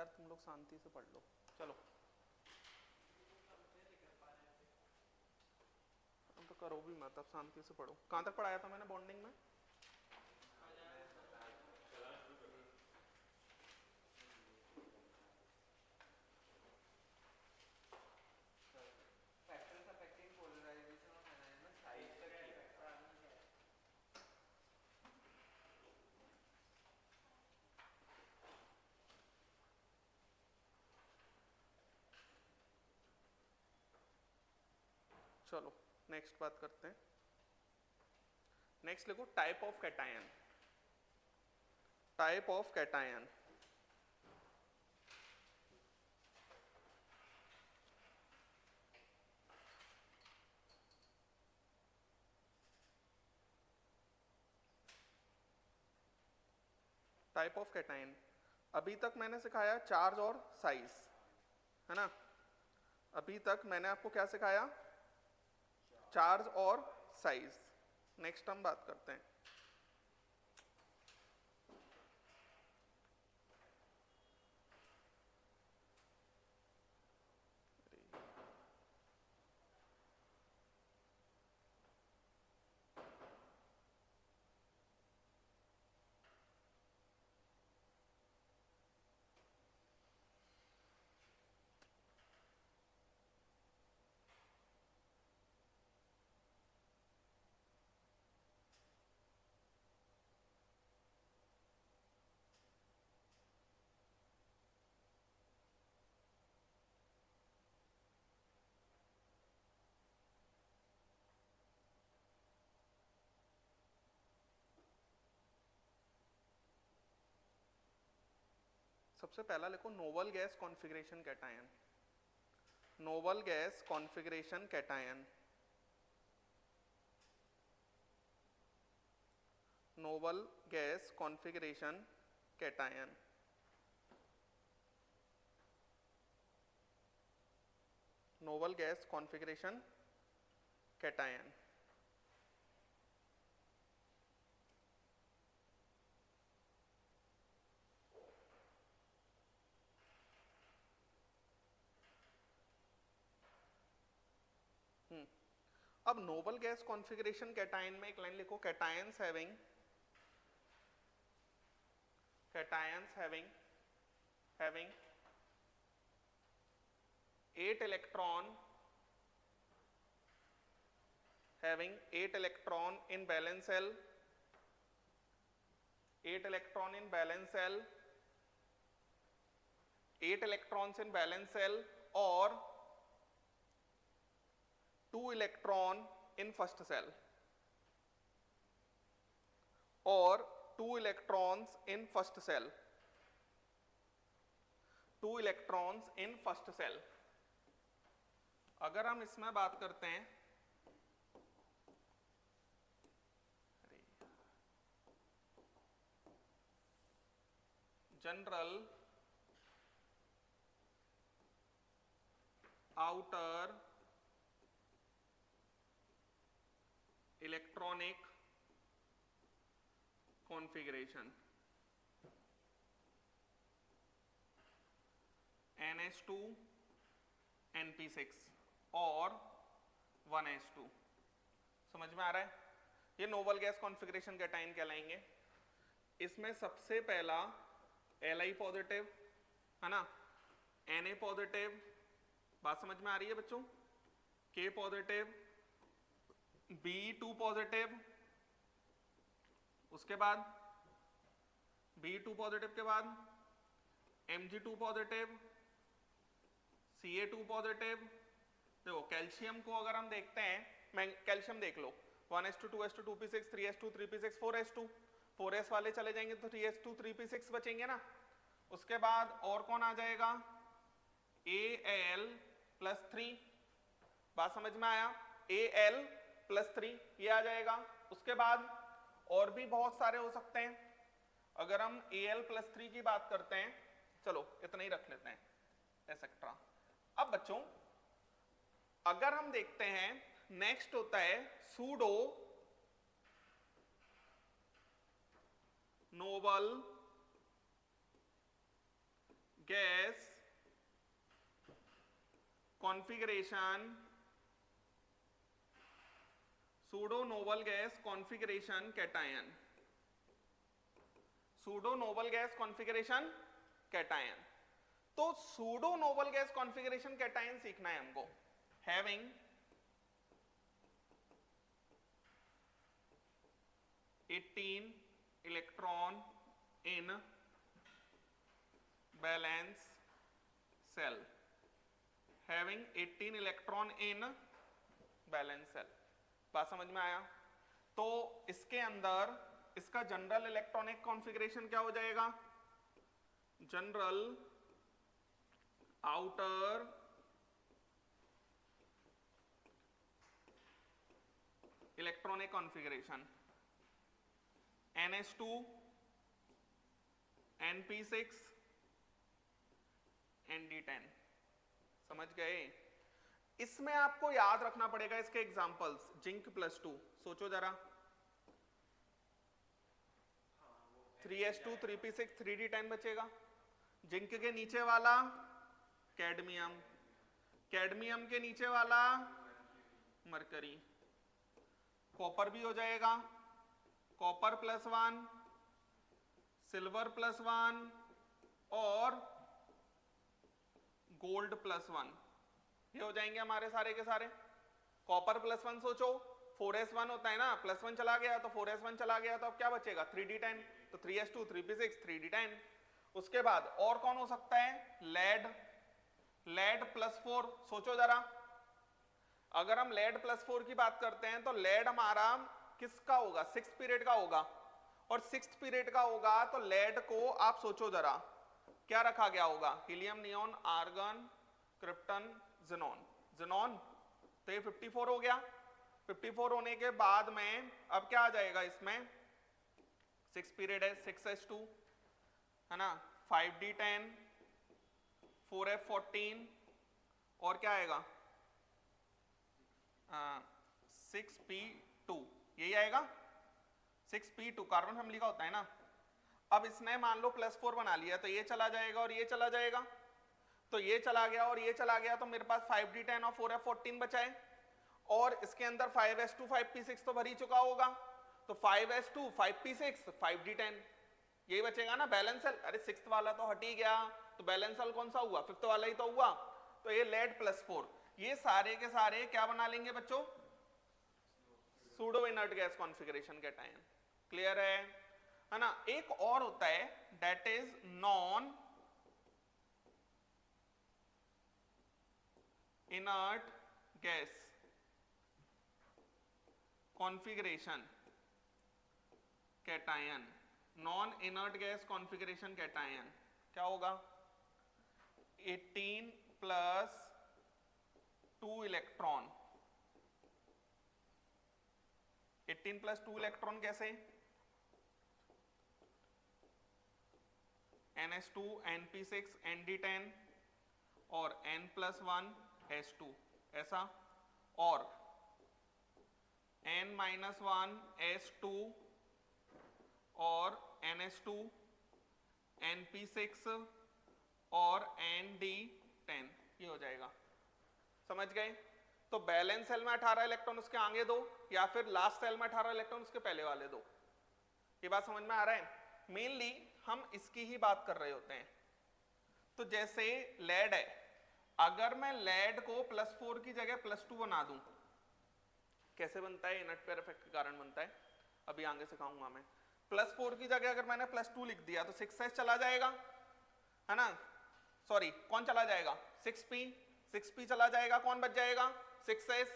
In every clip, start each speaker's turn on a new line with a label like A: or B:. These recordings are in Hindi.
A: यार, तुम लोग शांति से पढ़ लो। चलो अब तो करो भी मत, अब शांति से पढ़ो। कहाँ तक पढ़ाया था मैंने बॉन्डिंग में?
B: Factors affecting polarisation of anion में साइज तक किया था।
A: चलो नेक्स्ट बात करते हैं। नेक्स्ट लिखो type of cation. Type of cation. Type of cation, अभी तक मैंने सिखाया चार्ज और साइज, है ना। अभी तक मैंने आपको क्या सिखाया? चार्ज और साइज। नेक्स्ट हम बात करते हैं सबसे पहला लिखो Nobel gas configuration cation. Nobel gas configuration cation. Nobel gas configuration cation. Nobel gas configuration cation. अब नोबल गैस कॉन्फ़िगरेशन कैटायन में एक लाइन लिखो, cations having, cations having 8 electron, having 8 electron in valence shell, 8 electron in valence shell, 8 electrons in valence shell or 2 electron in first cell, or 2 electrons in first cell, 2 electrons in first cell। अगर हम इसमें बात करते हैं, general outer electronic configuration, NH2 NP6 और 1H2। समझ में आ रहा है? ये नोबल गैस कॉन्फ़िगरेशन कैटायन कहलाएंगे। इसमें सबसे पहला Li पॉजिटिव, है ना, Na पॉजिटिव, बात समझ में आ रही है बच्चों, K पॉजिटिव, B2 पॉजिटिव, उसके बाद B2 पॉजिटिव के बाद Mg2 पॉजिटिव, Ca2 पॉजिटिव। देखो कैल्शियम को अगर हम देखते हैं, मैं कैल्शियम देख लो, 1s2 2s2 2p6 3s2 3p6 4s2, 4s वाले चले जाएंगे तो 3s2 3p6 बचेंगे ना। उसके बाद और कौन आ जाएगा? Al प्लस 3, बात समझ में आया? Al प्लस 3 ये आ जाएगा। उसके बाद और भी बहुत सारे हो सकते हैं। अगर हम Al प्लस 3 की बात करते हैं, चलो इतना ही रख लेते हैं, एक्सेट्रा। अब बच्चों अगर हम देखते हैं, नेक्स्ट होता है pseudo noble gas configuration, pseudo noble gas configuration cation, pseudo noble gas configuration cation. तो pseudo noble gas configuration cation सीखना है हमको। Having eighteen electron in valence shell, having 18 electron in valence shell. बात समझ में आया? तो इसके अंदर इसका जनरल इलेक्ट्रॉनिक कॉन्फ़िगरेशन क्या हो जाएगा? General outer electronic configuration NH2 NP6 ND10। समझ गए? इसमें आपको याद रखना पड़ेगा इसके एग्जांपल्स। जिंक +2, सोचो जरा, 3s2 3p6 3d10 बचेगा। जिंक के नीचे वाला कैडमियम, कैडमियम के नीचे वाला मरकरी, कॉपर भी हो जाएगा, कॉपर +1, सिल्वर +1 और गोल्ड +1, ये हो जाएंगे हमारे सारे के सारे। कॉपर +1 सोचो, 4s1 होता है ना, +1 चला गया तो 4s1 चला गया, तो अब क्या बचेगा? 3d10, तो 3s2 3p6 3d10। उसके बाद और कौन हो सकता है? लेड, लेड +4, सोचो जरा, अगर हम लेड +4 की बात करते हैं तो लेड हमारा किसका होगा? 6th पीरियड का होगा, और 6th पीरियड का होगा तो लेड को आप सोचो जरा क्या रखा गया होगा? Helium, neon, argon, krypton, xenon, xenon, तो ये 54 हो गया। 54 होने के बाद में अब क्या आ जाएगा इसमें? 6th पीरियड है, 6s2 है ना, 5d10, 4f14 और क्या आएगा? 6p2, यही आएगा। 6p2 कार्बन फैमिली का होता है ना। अब इसने मान लो +4 बना लिया, तो ये चला जाएगा और ये चला जाएगा, तो ये चला गया और ये चला गया, तो मेरे पास 5d10 और 4f14 बचा है। और इसके अंदर 5s2 5p6 तो भर ही चुका होगा, तो 5s2 5p6 5d10, यही बचेगा ना बैलेंस सेल। अरे 6th वाला तो हट ही गया, तो बैलेंस सेल कौन सा हुआ? 5th वाला ही तो हुआ। तो ये लेड +4, ये सारे के सारे क्या बना लेंगे बच्चों? Pseudo inert gas configuration cation. Clear है ना? एक और होता है that is non inert gas configuration cation. Non inert gas configuration cation क्या होगा? 18 + 2 इलेक्ट्रॉन, 18 + 2 इलेक्ट्रॉन कैसे? NH2 NP6 ND10 और N+1 H2 ऐसा, और N-1 H2 और NH2 NP6 और ND10, ये हो जाएगा। समझ गए? तो बैलेंस सेल में 18 इलेक्ट्रॉन उसके आगे दो, या फिर लास्ट सेल में 18 इलेक्ट्रॉन उसके पहले वाले दो। ये बात समझ में आ रहा है? मेनली हम इसकी ही बात कर रहे होते हैं। तो जैसे लेड है, अगर मैं लेड को +4 की जगह +2 बना दूं, कैसे बनता है? इनर्ट पेयर इफेक्ट के कारण बनता है, अभी आगे सिखाऊंगा मैं। +4 की जगह अगर मैंने +2 लिख दिया तो 6s चला जाएगा, है ना? सॉरी, कौन चला जाएगा? 6p चला जाएगा, कौन बच जाएगा? 6s,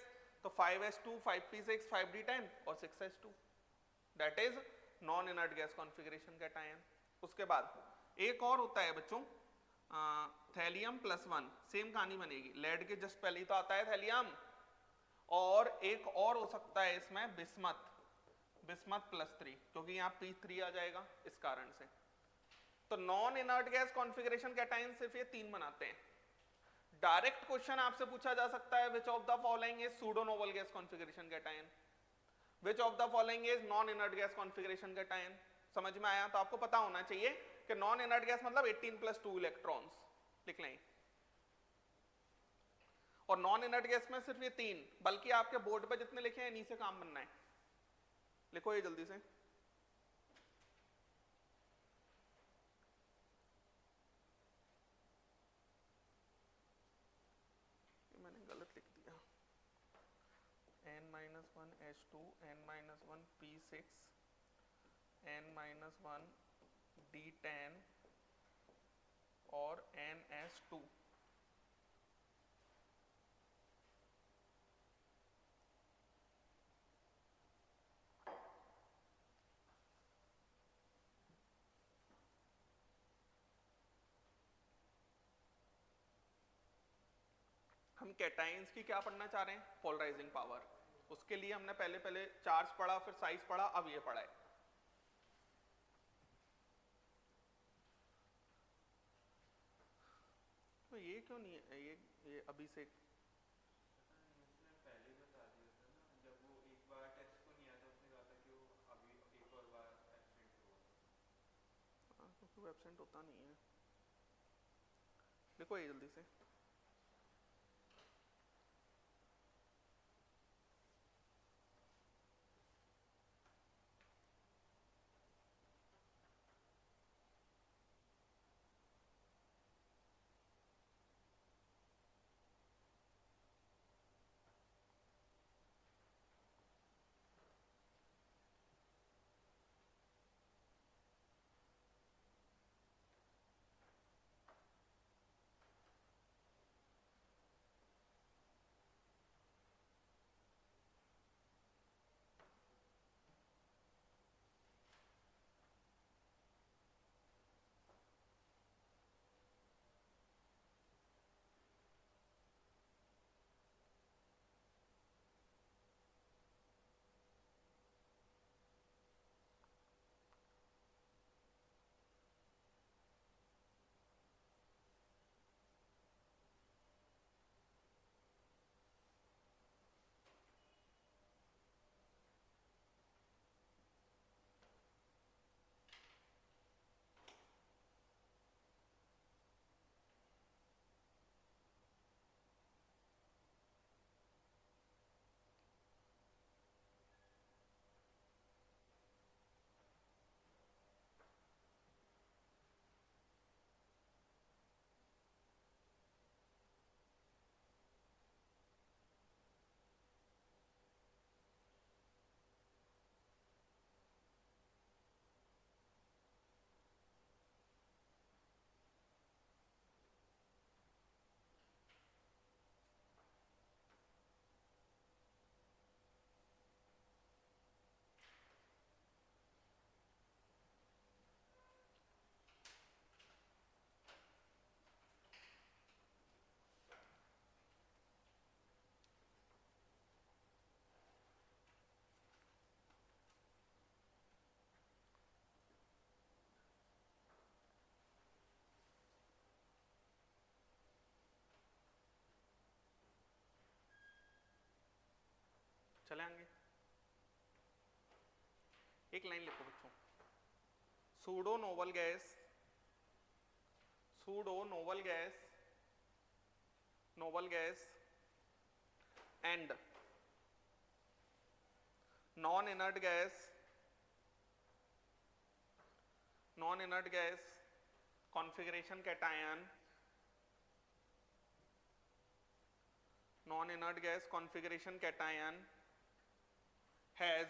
A: तो 5s2 5p6 5d10 और 6s2, that is non inert gas configuration cation. उसके बाद एक और होता है बच्चों, थैलियम +1, सेम कहानी बनेगी, लेड के जस्ट पहले ही तो आता है थैलियम। और एक और हो सकता है इसमें बिस्मथ +3, क्योंकि यहाँ p3 आ जाएगा इस कारण से। तो non inert gas configuration cation सिर्फ ये 3 बनाते हैं। डायरेक्ट क्वेश्चन आपसे पूछा जा सकता है, which of the following is pseudo noble gas configuration cation, which of the following is non inert gas configuration cation. समझ में आया? तो आपको पता होना चाहिए कि नॉन इनर्ट गैस मतलब 18 + 2 इलेक्ट्रॉन्स लिख लें, और नॉन इनर्ट गैस में सिर्फ ये 3, बल्कि आपके बोर्ड पे जितने लिखे हैं इन्हीं से काम बनना है। लिखो ये जल्दी से। ये मैंने गलत लिख दिया, n-1 H2, n-1 P6, n-1 D10 और NS2। हम कैटाइंस की क्या पढ़ना चाह रहे हैं? Polarising power. उसके लिए हमने पहले चार्ज पढ़ा, फिर साइज पढ़ा, अब ये पढ़ा है। तो ये क्यों नहीं है, ये अभी से
B: उसने पहले ही बता दिया था ना, जब वो एक बार टेस्ट को नहीं आया था उसने कहा था कि वो अभी एक और बार एब्सेंट हुआ।
A: क्योंकि वो एब्सेंट होता नहीं है। देखो ये जल्दी से। चले आएंगे। एक लाइन लिखो बच्चों, pseudo noble gas, pseudo noble gas, noble gas and non inert gas, non inert gas configuration cation, non inert gas configuration cation has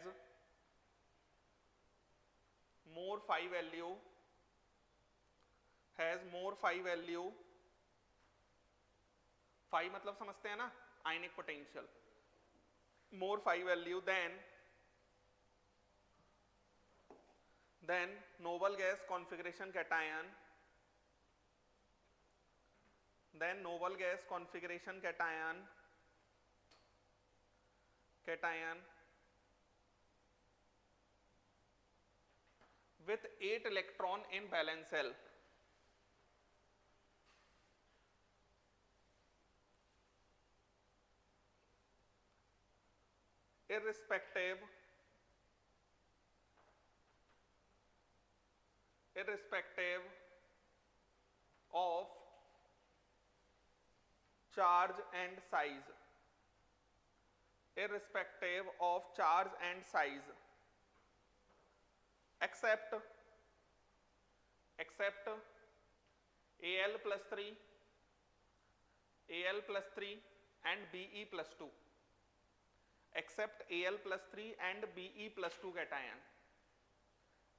A: more phi value, has more phi value, phi मतलब समझते हैं ना, आयनिक potential, more phi value than noble gas configuration cation, then noble gas configuration cation with 8 electron in valence shell, irrespective irrespective of charge and size, irrespective of charge and size, except Al plus 3 and Be plus 2, except Al plus 3 and Be plus 2 cation,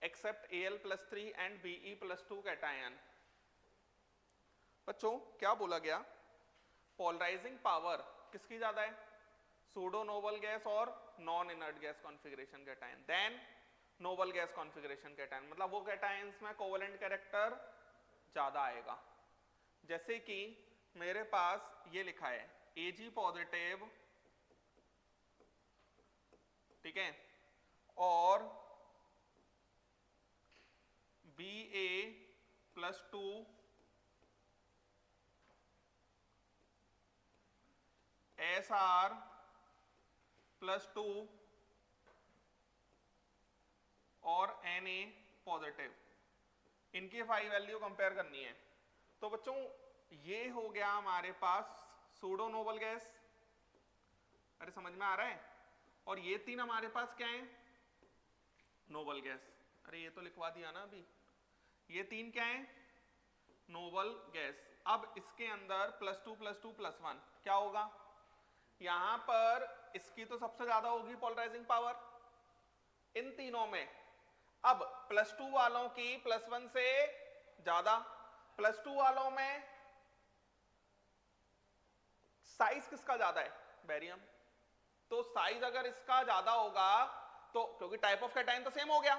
A: except Al plus 3 and Be plus 2 cation। बच्चों क्या बोला गया, पोलराइजिंग पावर किसकी ज्यादा है, सूडो नोबल गैस और non inert gas configuration cation then noble gas configuration cation, मतलब वो कैटायंस में कोवेलेंट कैरेक्टर ज्यादा आएगा। जैसे कि मेरे पास ये लिखा है Ag पॉजिटिव, ठीक है, और Ba प्लस 2 Sr प्लस 2 और Na पॉजिटिव, इनकी 5 वैल्यू कंपेयर करनी है। तो बच्चों ये हो गया हमारे पास सूडो नोबल गैस, अरे समझ में आ रहा है, और ये तीन हमारे पास क्या है, नोबल गैस, अरे ये तो लिखवा दिया ना अभी, ये तीन क्या है, नोबल गैस। अब इसके अंदर प्लस 2 प्लस 2 प्लस 1 क्या होगा, यहां पर इसकी तो सबसे ज्यादा होगी पोलराइजिंग पावर इन तीनों में। अब प्लस 2 वालों की प्लस 1 से ज्यादा, प्लस 2 वालों में साइज किसका ज्यादा है, बेरियम, तो साइज अगर इसका ज्यादा होगा तो, क्योंकि टाइप ऑफ कैटायन तो सेम हो गया,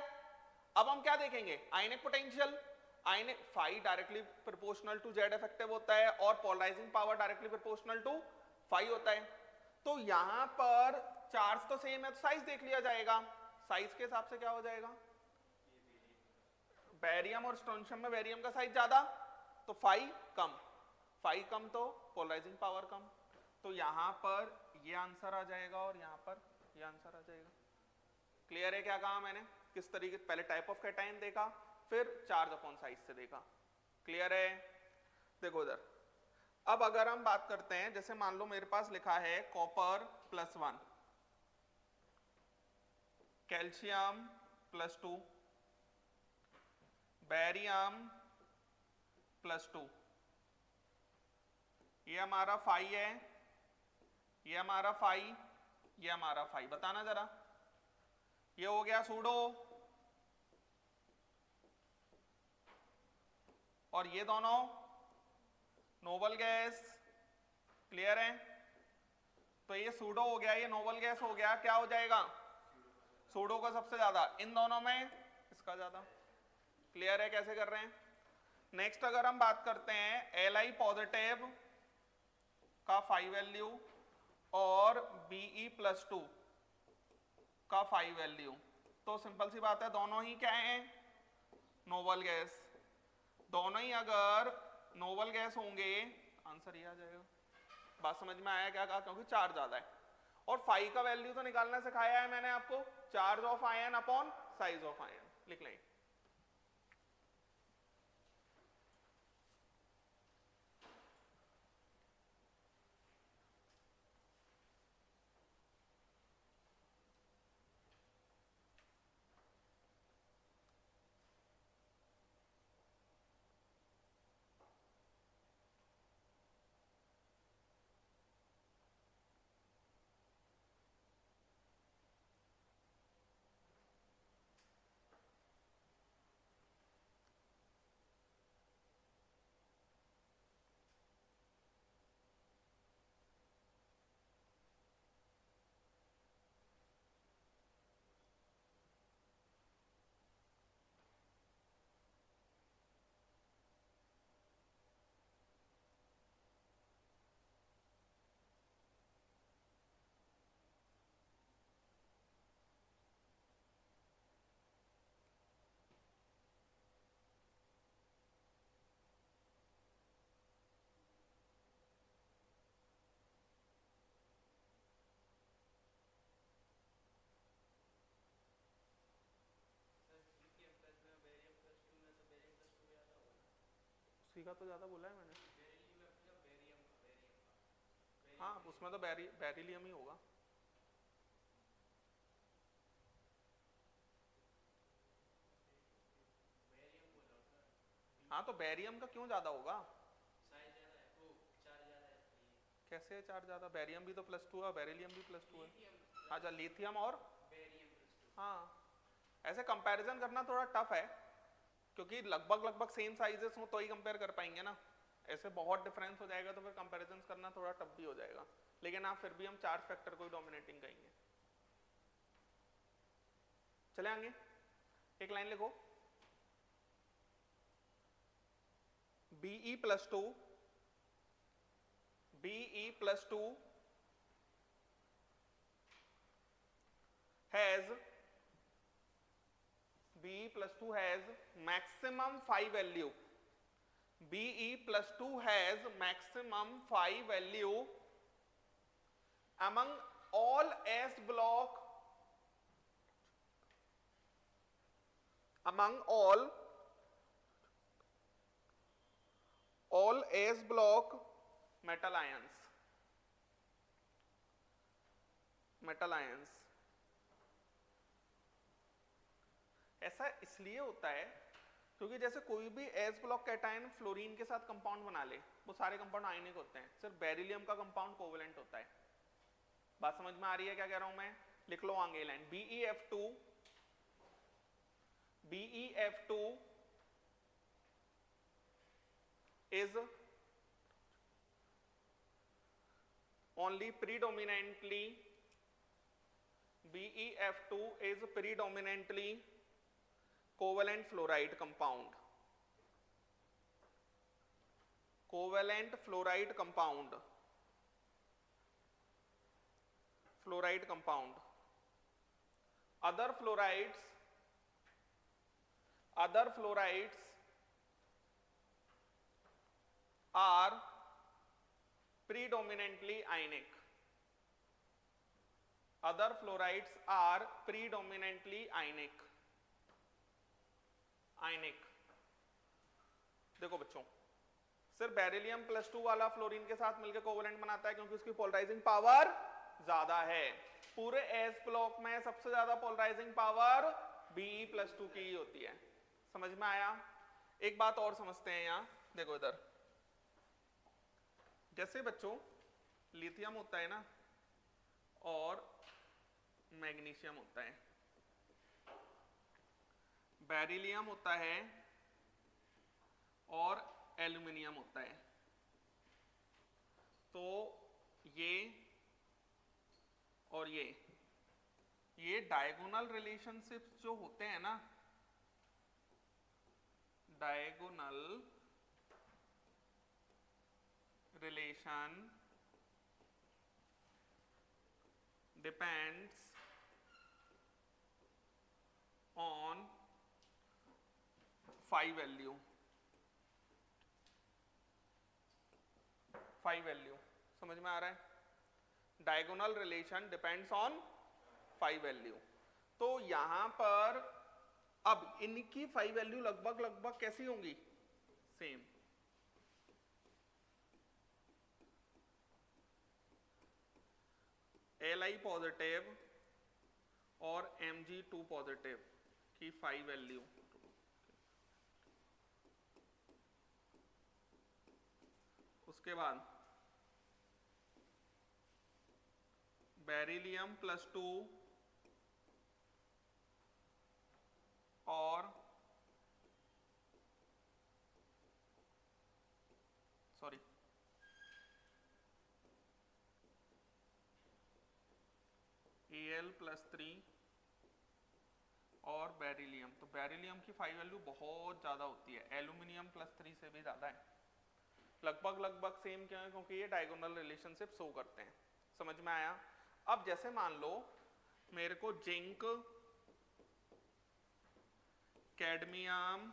A: अब हम क्या देखेंगे, ionic potential, ionic phi directly proportional to Z effective होता है और polarising power directly proportional to phi होता है। तो यहां पर चार्ज तो सेम है तो साइज देख लिया जाएगा, साइज के हिसाब से क्या हो जाएगा, बेरियम और स्ट्रोंशियम में बेरियम का साइज ज्यादा तो फाई कम, फाई कम तो पोलराइजिंग पावर कम, तो यहां पर ये आंसर आ जाएगा और यहां पर ये आंसर आ जाएगा। क्लियर है क्या कहा मैंने, किस तरीके, पहले टाइप ऑफ कैटायन देखा फिर चार्ज अपॉन साइज से देखा, क्लियर है। देखो इधर, अब अगर हम बात करते हैं, जैसे मान लो मेरे पास लिखा है copper plus 1, calcium plus 2, barium plus 2, ये हमारा फाई है, ये हमारा फाई, ये हमारा फाई, बताना जरा, ये हो गया सूडो, और ये दोनों नोबल गैस, क्लियर है। तो ये सूडो हो गया, ये नोबल गैस हो गया, क्या हो जाएगा, सूडो का सबसे ज्यादा, इन दोनों में इसका ज्यादा, क्लियर है कैसे कर रहे हैं। नेक्स्ट अगर हम बात करते हैं Li पॉजिटिव का 5 वैल्यू और Be प्लस 2 का 5 वैल्यू, तो सिंपल सी बात है दोनों ही क्या है, नोबल गैस, दोनों ही अगर नोबल गैस होंगे आंसर ये आ जाएगा। बात समझ में आया क्या कहा, क्योंकि चार्ज ज्यादा है, और फाई का वैल्यू तो निकालना सिखाया है मैंने आपको, charge of ion upon size of ion, लिख लें। उसी का तो ज्यादा बोला है मैंने। हाँ उसमें तो बेरिलियम ही होगा। हाँ तो बेरियम का क्यों ज्यादा होगा? कैसे चार्ज ज्यादा? बेरियम भी तो +2 है, बेरिलियम भी +2 है। अच्छा लिथियम और हाँ, ऐसे कंपैरिजन करना थोड़ा टफ है क्योंकि लगभग लगभग सेम साइजेस हो तो ही कंपेयर कर पाएंगे ना। ऐसे बहुत डिफरेंस हो जाएगा तो फिर कंपैरिजन करना थोड़ा टफ भी हो जाएगा। लेकिन आप फिर भी हम चार्ज फैक्टर को ही डोमिनेटिंग कहेंगे। चले आगे, एक लाइन लिखो, Be+2 has Be+2 has maximum phi value. Be+2 has maximum phi value among all S block, among all S block metal ions. ऐसा इसलिए होता है क्योंकि जैसे कोई भी एस ब्लॉक कैटायन फ्लोरीन के साथ कंपाउंड बना ले, वो सारे कंपाउंड आयनिक होते हैं, सिर्फ बेरिलियम का कंपाउंड कोवेलेंट होता है। बात समझ में आ रही है क्या कह रहा हूं मैं? लिख लो आगे line, BeF2 is only predominantly covalent fluoride compound. Other fluorides are predominantly ionic. देखो बच्चों, सिर्फ बेरिलियम +2 वाला फ्लोरीन के साथ मिलकर कोवेलेंट बनाता है क्योंकि उसकी पोलराइजिंग पावर ज्यादा है। पूरे एस ब्लॉक में सबसे ज्यादा पोलराइजिंग पावर Be+2 की ही होती है। समझ में आया? एक बात और समझते हैं यहां, देखो इधर, जैसे बच्चों लिथियम होता है ना और मैग्नीशियम होता है, बेरिलियम होता है और एल्यूमिनियम होता है, तो ये और ये डायगोनल रिलेशनशिप्स जो होते हैं ना, diagonal relation depends on phi value. समझ में आ रहा है? Diagonal relation depends on phi value. तो यहां पर अब इनकी phi value लगभग कैसी होंगी? सेम। Li पॉजिटिव और Mg2 पॉजिटिव की phi value उसके बाद बेरिलियम +2 और Al+3 और बेरिलियम, तो बेरिलियम की phi वैल्यू बहुत ज्यादा होती है, एल्यूमिनियम +3 से भी ज्यादा है। लगभग सेम क्यों है? क्योंकि ये डायगोनल रिलेशनशिप शो करते हैं। समझ में आया? अब जैसे मान लो मेरे को zinc, cadmium,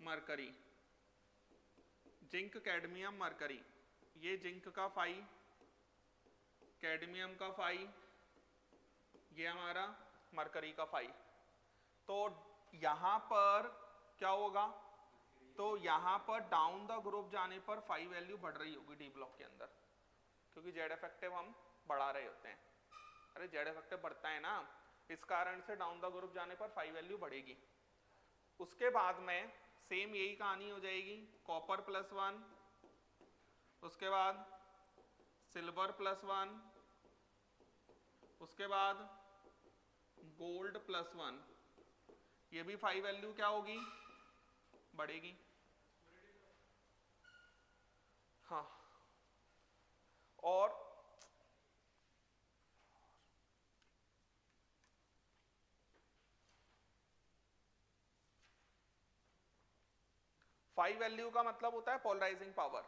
A: mercury, zinc cadmium mercury, ये जिंक का phi, कैडमियम का phi, ये हमारा मरकरी का phi। तो यहां पर क्या होगा? तो यहाँ पर डाउन द ग्रुप जाने पर 5 वैल्यू बढ़ रही होगी डी ब्लॉक के अंदर, क्योंकि जेड इफेक्टिव हम बढ़ा रहे होते हैं। अरे जेड इफेक्टिव बढ़ता है ना, इस कारण से डाउन द ग्रुप जाने पर 5 वैल्यू बढ़ेगी। उसके बाद में सेम यही कहानी हो जाएगी, कॉपर +1, उसके बाद सिल्वर +1, उसके बाद गोल्ड +1, ये भी 5 वैल्यू क्या होगी, बढ़ेगी। हाँ, और फाइव वैल्यू का मतलब होता है पोलराइजिंग पावर।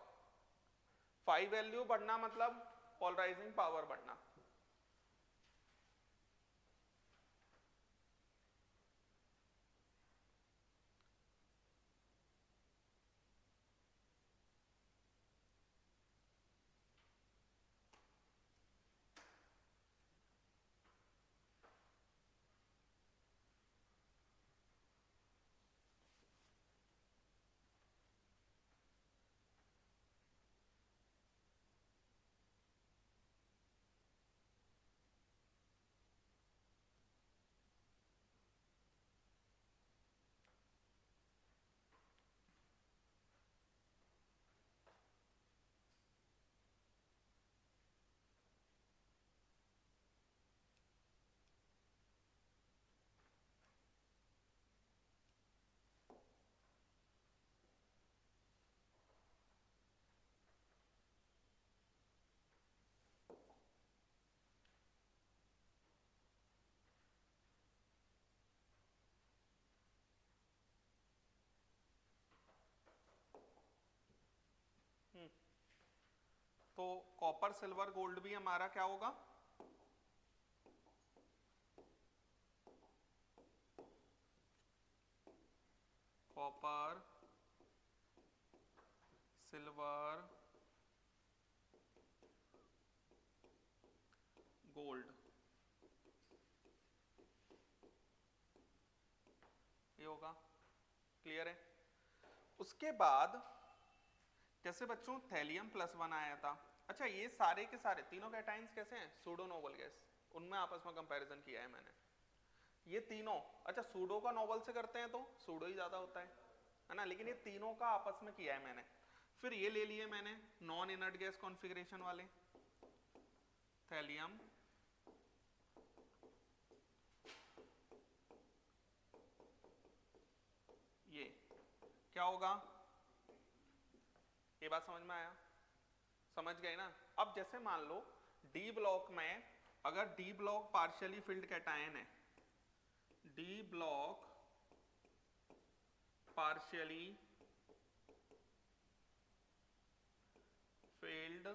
A: 5 वैल्यू बढ़ना मतलब पोलराइजिंग पावर बढ़ना। तो कॉपर सिल्वर गोल्ड भी हमारा क्या होगा, कॉपर सिल्वर गोल्ड, ये होगा। क्लियर है। उसके बाद जैसे बच्चों थैलियम +1 आया था, अच्छा ये सारे के सारे तीनों कैटाइंस कैसे हैं, सूडो नोबल गैस, उनमें आपस में कंपैरिजन किया है मैंने। ये तीनों, अच्छा सूडो का नोबल से करते हैं तो सूडो ही ज्यादा होता है ना, लेकिन ये तीनों का आपस में किया है मैंने। फिर ये ले लिए मैंने नॉन इनर्ट गैस कॉन्फ़िगरेशन वाले, थैलियम ये क्या होगा, ये बात समझ में आया, समझ गए ना। अब जैसे मान लो डी ब्लॉक में अगर D block partially field cation है, डी ब्लॉक पार्शियली फिल्ड,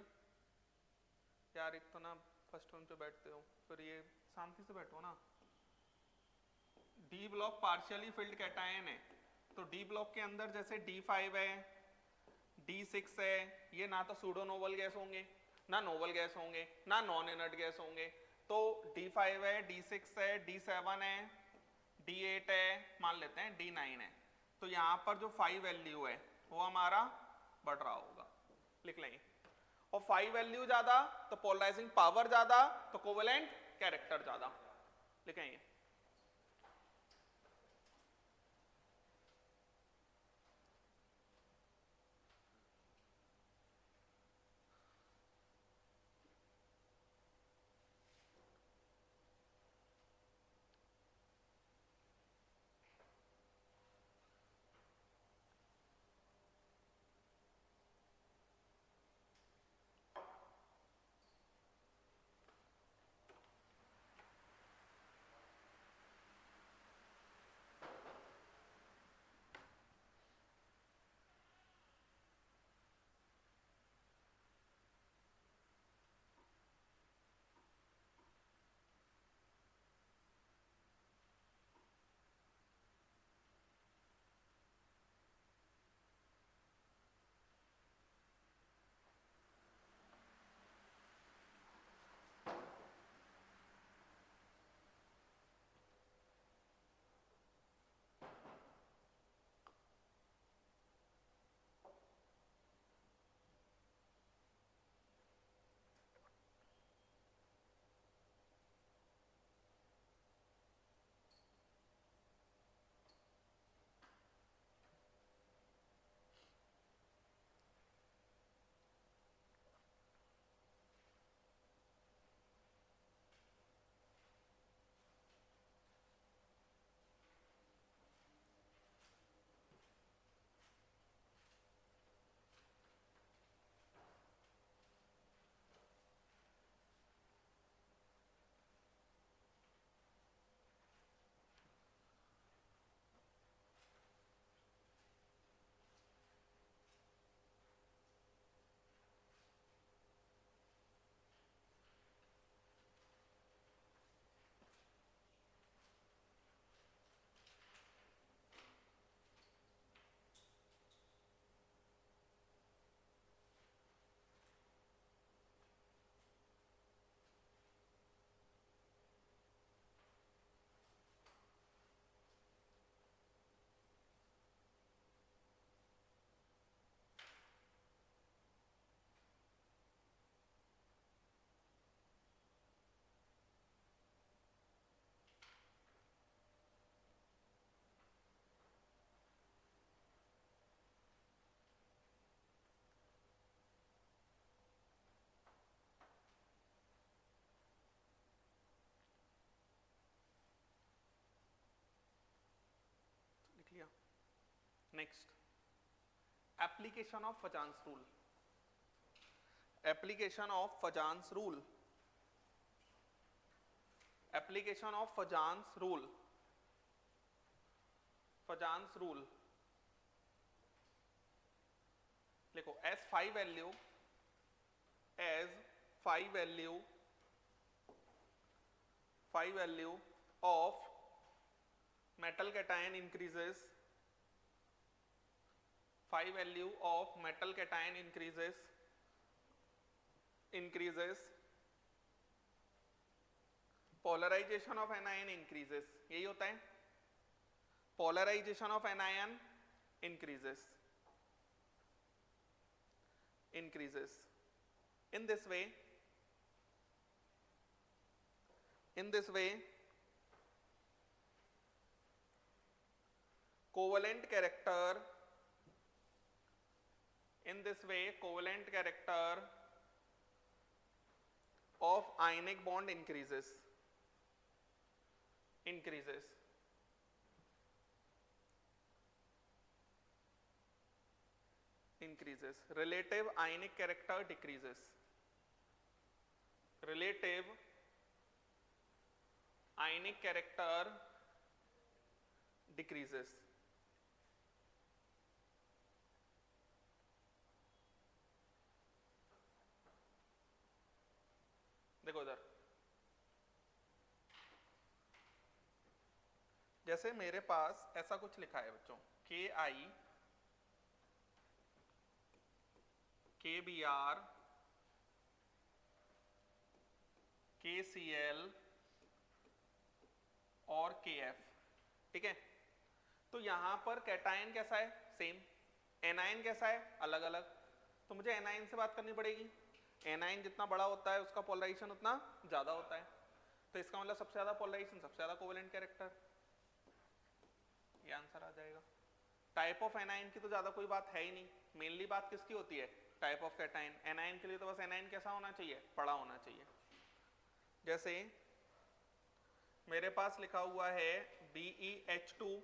A: यार एक तो ना फर्स्ट वन पे बैठते हो, फिर ये शांति से बैठो ना। D block partially field cation है, तो डी ब्लॉक के अंदर जैसे D5 है, D6 है, ये ना तो सूडो नोबल गैस होंगे, ना नोबल गैस होंगे, ना नॉन इनर्ट गैस होंगे। तो D5 है, D6 है, D7 है, D8 है, मान लेते हैं D9 है, तो यहाँ पर जो 5 वैल्यू है वो हमारा बढ़ रहा होगा, लिख लेंगे। और 5 वैल्यू ज्यादा तो पोलराइजिंग पावर ज्यादा, तो कोवेलेंट कैरेक्टर ज्यादा, लिखेंगे। Next, application of Fajans rule. Application of Fajans rule. Application of Fajans rule. Fajans rule लिखो as 5 value, as 5 value of metal cation increases, 5 value of metal cation increases, polarization of anion increases. यही होता है, polarization of anion increases. In this way covalent character of ionic bond increases. Relative ionic character decreases. Relative ionic character decreases. देखो इधर, जैसे मेरे पास ऐसा कुछ लिखा है बच्चों, KI, KBr, KCl और KF. ठीक है, तो यहां पर कैटायन कैसा है, सेम. एनायन कैसा है, अलग अलग. तो मुझे एनायन से बात करनी पड़ेगी. एनायन जितना बड़ा होता है उसका पोलराइजेशन उतना ज्यादा होता है. तो इसका मतलब सबसे ज्यादा पोलराइजेशन, सबसे ज्यादा कोवेलेंट कैरेक्टर. ये आंसर आ जाएगा. टाइप ऑफ एनायन की तो ज्यादा कोई बात है ही नहीं. मेनली बात किसकी होती है, टाइप ऑफ कैटायन. एनायन के लिए तो बस एनायन कैसा होना चाहिए, बड़ा होना चाहिए. जैसे मेरे पास लिखा हुआ है BeH2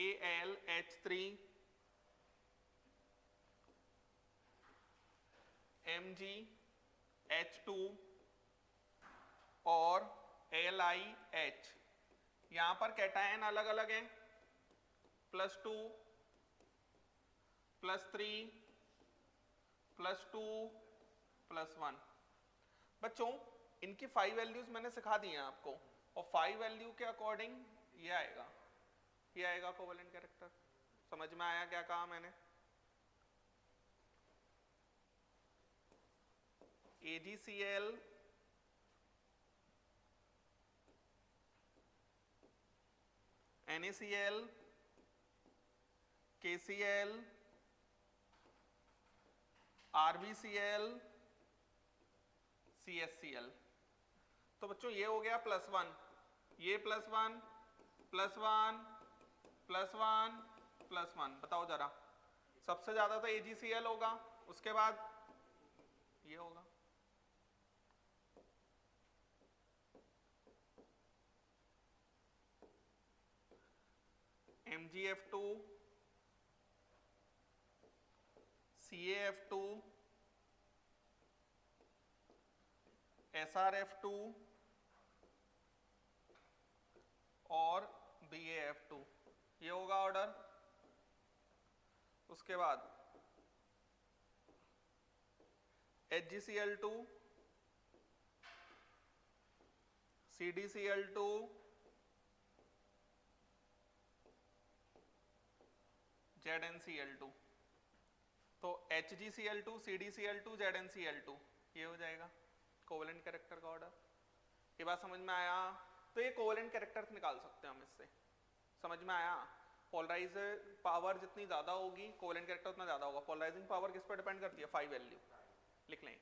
A: AlH3 MgH2 और LiH. यहां पर कैटायन अलग अलग हैं, +2, +3, +2, +1. बच्चों इनकी 5 वैल्यूज मैंने सिखा दी हैं आपको, और 5 वैल्यू के अकॉर्डिंग ये आएगा कोवेलेंट कैरेक्टर. समझ में आया क्या कहा मैंने? AgCl NaCl KCl RbCl CSCl. तो बच्चों ये हो गया +1, ये +1, +1, +1, +1. बताओ जरा, सबसे ज्यादा तो AgCl होगा, उसके बाद ये होगा. MgF2 CaF2 SrF2 और BaF2. ये होगा ऑर्डर. उसके बाद HgCl2 CdCl2 ZnCl2. तो HgCl2 CdCl2 ZnCl2 ये हो जाएगा कोवेलेंट कैरेक्टर का ऑर्डर. ये बात समझ में आया? तो ये कोवेलेंट कैरेक्टर्स निकाल सकते हैं हम इससे. समझ में आया? पोलराइजर पावर जितनी ज्यादा होगी कोवेलेंट कैरेक्टर उतना ज्यादा होगा. पोलराइजिंग पावर किस पर डिपेंड करती है, 5 वैल्यू. लिख लें,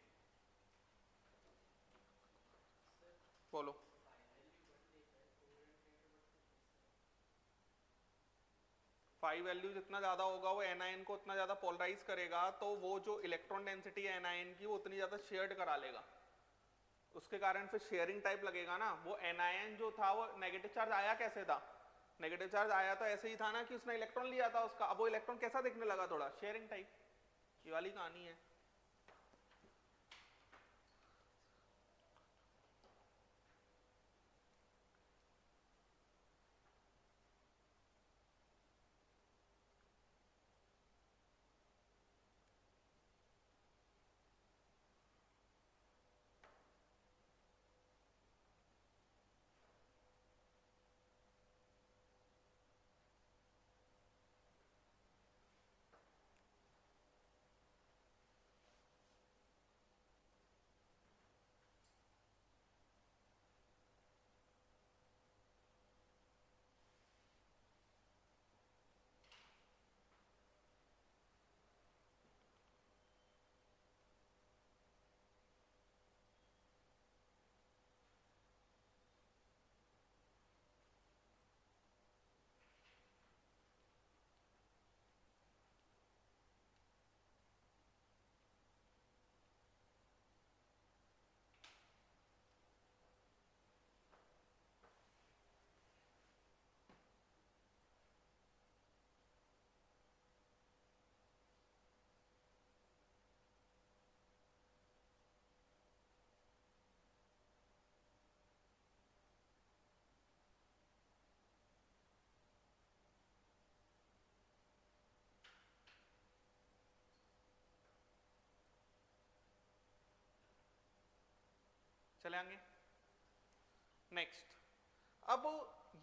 A: बोलो. फाइव वैल्यू जितना ज्यादा होगा वो एनायन को उतना ज्यादा पोलराइज करेगा, तो वो जो इलेक्ट्रॉन डेंसिटी है एनायन की वो उतनी ज्यादा शेयर्ड करा लेगा. उसके कारण फिर शेयरिंग टाइप लगेगा ना। वो एनायन जो था वो नेगेटिव चार्ज आया कैसे था, नेगेटिव चार्ज आया तो ऐसे ही था ना कि उसने इलेक्ट्रॉन लिया था उसका, अब वो इलेक्ट्रॉन कैसा दिखने लगा, थोड़ा शेयरिंग टाइप। ये वाली कहानी है। चले आगे नेक्स्ट। अब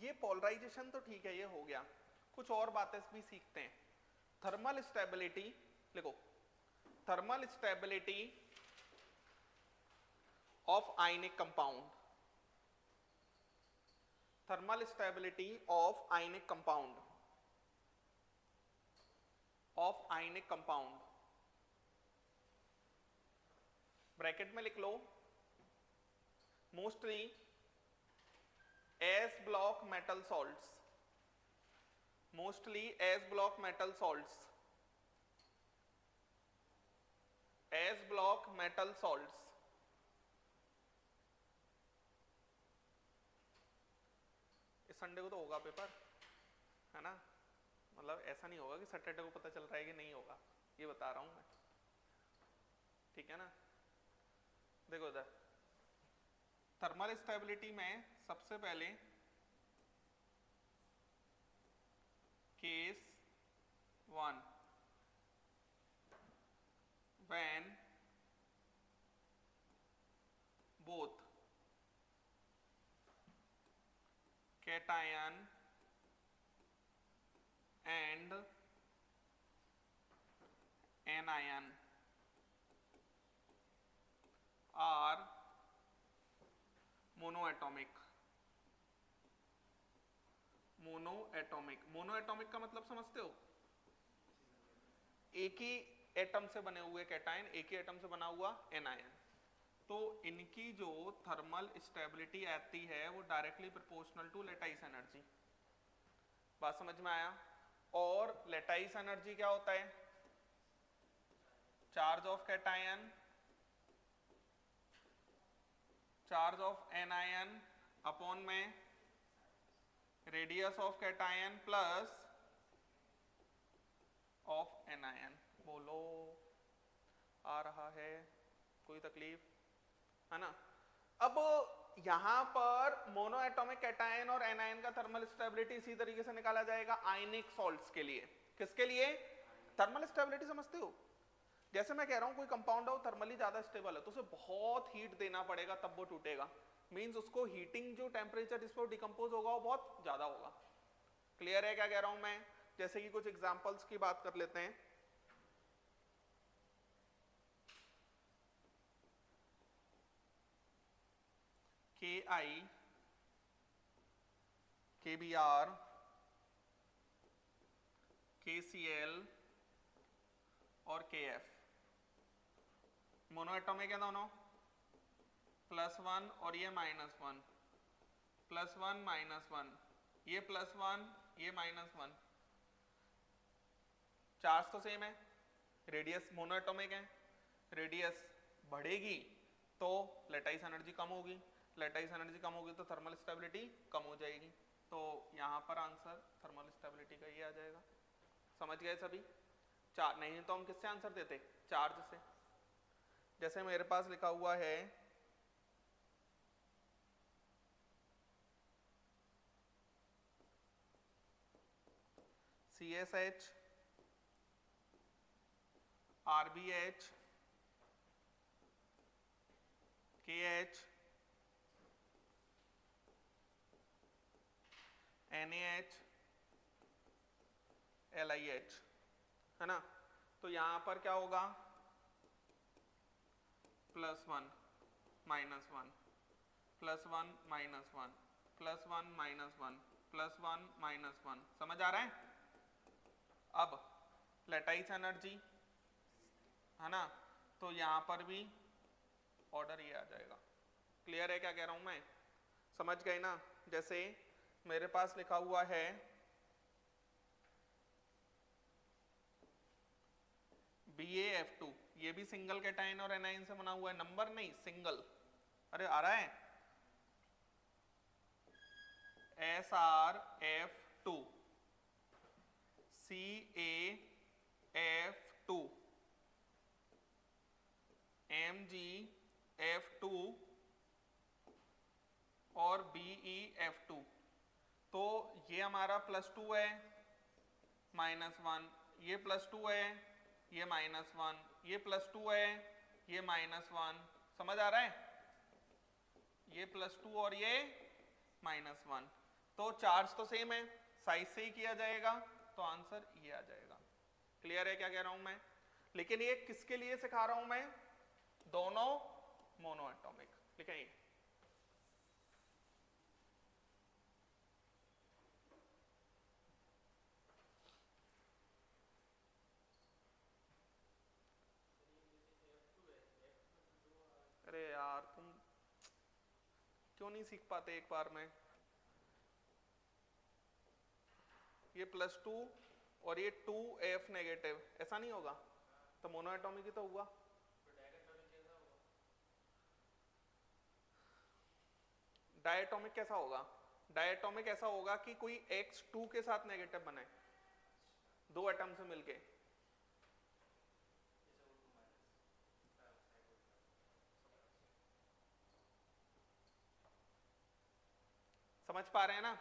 A: ये पोलराइजेशन तो ठीक है, ये हो गया, कुछ और बातें भी सीखते हैं। थर्मल स्टेबिलिटी लिखो, thermal stability of ionic compound, thermal stability of ionic compound, of ionic compound, bracket में लिख लो, mostly S block metal salts, mostly S block metal salts, S block metal salts. इस संडे को तो होगा पेपर, है ना, मतलब ऐसा नहीं होगा कि सैटरडे को पता चल रहा है कि नहीं होगा, ये बता रहा हूं मैं, ठीक है ना। देखो इधर थर्मल स्टेबिलिटी में सबसे पहले case 1, when both cation and anion are monoatomic. Monoatomic, monoatomic का मतलब समझते हो, एक ही एटम से बने हुए कैटायन, एक ही एटम से बना हुआ एनायन। तो इनकी जो थर्मल स्टेबिलिटी आती है वो directly proportional to lattice energy. बात समझ में आया। और लेटाइस एनर्जी क्या होता है, charge of cation, charge of anion upon में radius of cation plus of anion. बोलो आ रहा है, कोई तकलीफ है ना। अब यहां पर मोनोएटॉमिक कैटायन और एनायन का थर्मल स्टेबिलिटी इसी तरीके से निकाला जाएगा आयनिक सॉल्ट्स के लिए। किसके लिए, थर्मल स्टेबिलिटी समझते हो, जैसे मैं कह रहा हूं कोई कंपाउंड है वो थर्मली ज्यादा स्टेबल है तो उसे बहुत हीट देना पड़ेगा तब वो टूटेगा, मींस उसको हीटिंग जो टेम्परेचर जिस पर डिकम्पोज होगा वो बहुत ज्यादा होगा। क्लियर है क्या कह रहा हूं मैं। जैसे कि कुछ एग्जांपल्स की बात कर लेते हैं। Ki, KBr, KCl और KF मोनोएटॉमिक है दोनों, +1 और ये -1, +1 -1, ये +1 ये -1, चार्ज तो सेम है, रेडियस मोनोएटॉमिक है, रेडियस बढ़ेगी तो लेटाइस एनर्जी कम होगी, लेटाइस एनर्जी कम होगी तो थर्मल स्टेबिलिटी कम हो जाएगी। तो यहाँ पर आंसर थर्मल स्टेबिलिटी का ही आ जाएगा। समझ गए सभी? चार नहीं तो हम किससे आंसर देते? चार्ज से। जैसे मेरे पास लिखा हुआ है CSH RBH KH NaH LiH, है ना? तो यहां पर क्या होगा? +1 -1 +1 -1 +1 -1 +1 -1। समझ आ रहा है? अब लेटाइस एनर्जी, है ना? तो यहां पर भी ऑर्डर ये आ जाएगा। क्लियर है क्या कह रहा हूं मैं? समझ गए ना? जैसे मेरे पास लिखा हुआ है BaF2, ये भी सिंगल कैटायन और एनायन से बना हुआ है, नंबर नहीं, सिंगल। अरे आ रहा है? SrF2 CaF2 MgF2 और BeF2। तो ये हमारा +2 है, -1, ये +2 है, ये -1, ये +2 है, ये -1। समझ आ रहा है? ये +2 और ये -1। तो चार्ज तो सेम है, साइज से ही किया जाएगा, तो आंसर ये आ जाएगा। क्लियर है क्या कह रहा हूं मैं? लेकिन ये किसके लिए सिखा रहा हूं मैं? दोनों मोनो एटॉमिक। लिखें अरे यार तुम क्यों नहीं सीख पाते एक बार में? ये +2 और ये 2F नेगेटिव, ऐसा नहीं होगा? तो मोनो एटॉमिक ही तो हुआ। डायटोमिक कैसा होगा? डायटोमिक ऐसा होगा कि कोई X2 के साथ नेगेटिव बने, दो एटम से मिलके। समझ पा रहे हैं ना?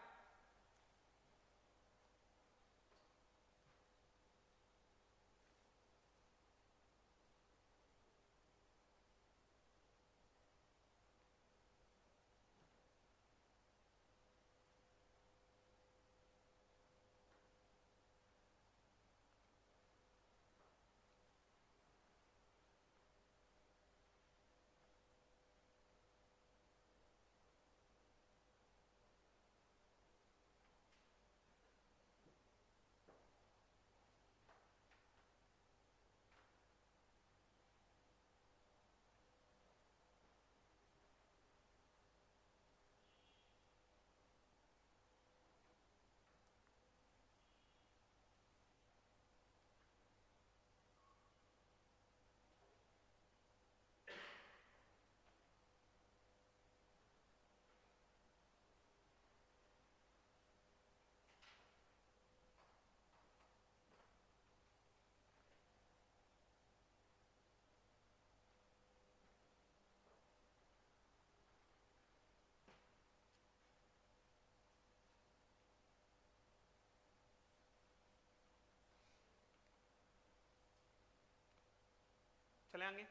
A: चले आगे।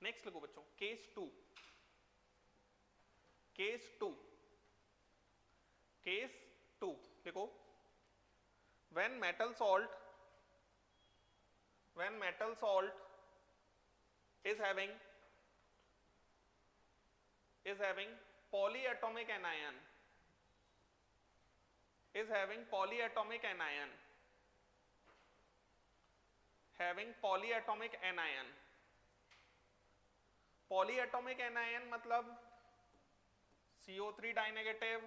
A: नेक्स्ट लिखो बच्चों, केस 2। केस 2 केस 2 लिखो। when metal salt is having polyatomic anion having polyatomic anion polyatomic anion मतलब CO3 डाइनेगेटिव,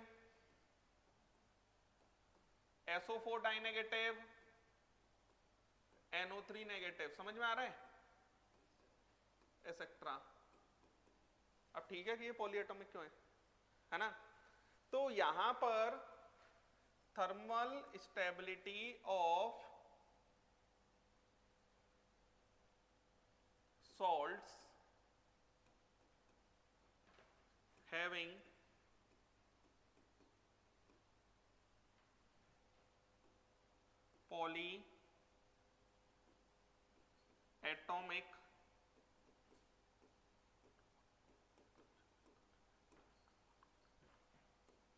A: SO4 डाइनेगेटिव, NO3 नेगेटिव। समझ में आ रहा है? एक्सेट्रा। ठीक है कि ये पॉलीएटॉमिक क्यों है ना। तो यहां पर thermal stability of salts having polyatomic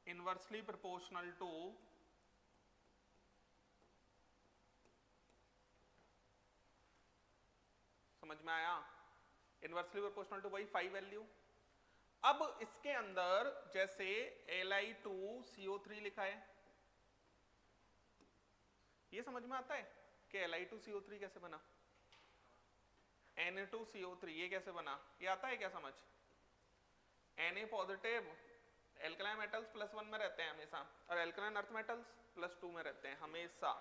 A: inversely proportional to समझ में आया, इनवर्सली प्रोपोर्शनल टू वही 5 वैल्यू। अब इसके अंदर जैसे Li2CO3 लिखा है, ये समझ में आता है कि Li2CO3 कैसे बना, Na2CO3 ये कैसे बना, ये आता है क्या समझ। Na पॉजिटिव एल्कलाइन मेटल्स +1 में रहते हैं हमेशा, और एल्कलाइन अर्थ मेटल्स +2 में रहते हैं हमेशा।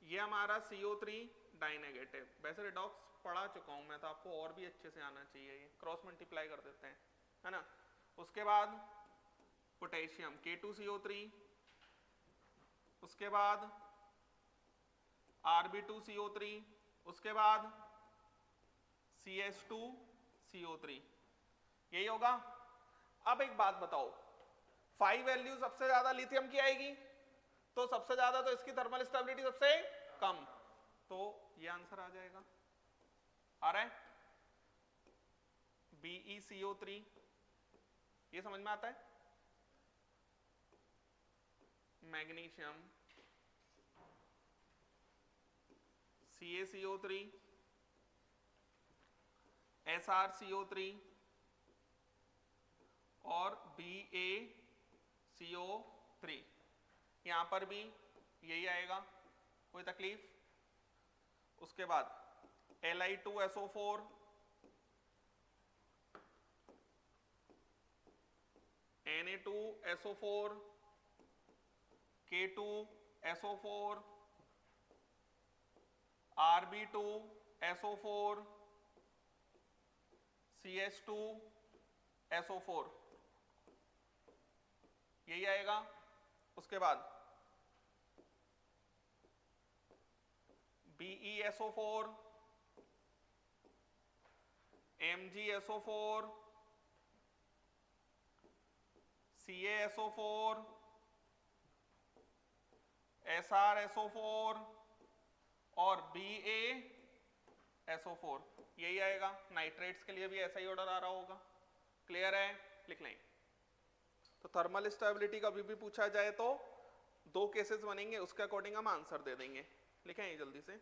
A: ये हमारा CO3 डाइनेगेटिव, वैसे रिडॉक्स पढ़ा चुका हूं मैं तो आपको और भी अच्छे से आना चाहिए, ये क्रॉस मल्टीप्लाई कर देते हैं है ना। उसके बाद पोटेशियम K2CO3, उसके बाद Rb2CO3, उसके बाद CH2CO3, यही होगा। अब एक बात बताओ, 5 वैल्यू सबसे ज्यादा लिथियम की आएगी, तो सबसे ज्यादा तो इसकी थर्मल स्टेबिलिटी सबसे कम, तो ये आंसर आ जाएगा। आ रहा है BeCO3, ये समझ में आता है। मैग्नीशियम CaCO3, SrCO3 और BaCO3, यहां पर भी यही आएगा, कोई तकलीफ। उसके बाद Li2SO4, Na2SO4, K2SO4, Rb2SO4, CH2SO4, यही आएगा। उसके बाद BeSO4, MgSO4, CaSO4, SrSO4 और BaSO4, यही आएगा। नाइट्रेट्स के लिए भी ऐसा ही ऑर्डर आ रहा होगा, क्लियर है, लिख लें। तो थर्मल स्टेबिलिटी कभी भी पूछा जाए तो 2 केसेस बनेंगे, उसके अकॉर्डिंग हम आंसर दे देंगे। लिखें ये जल्दी से।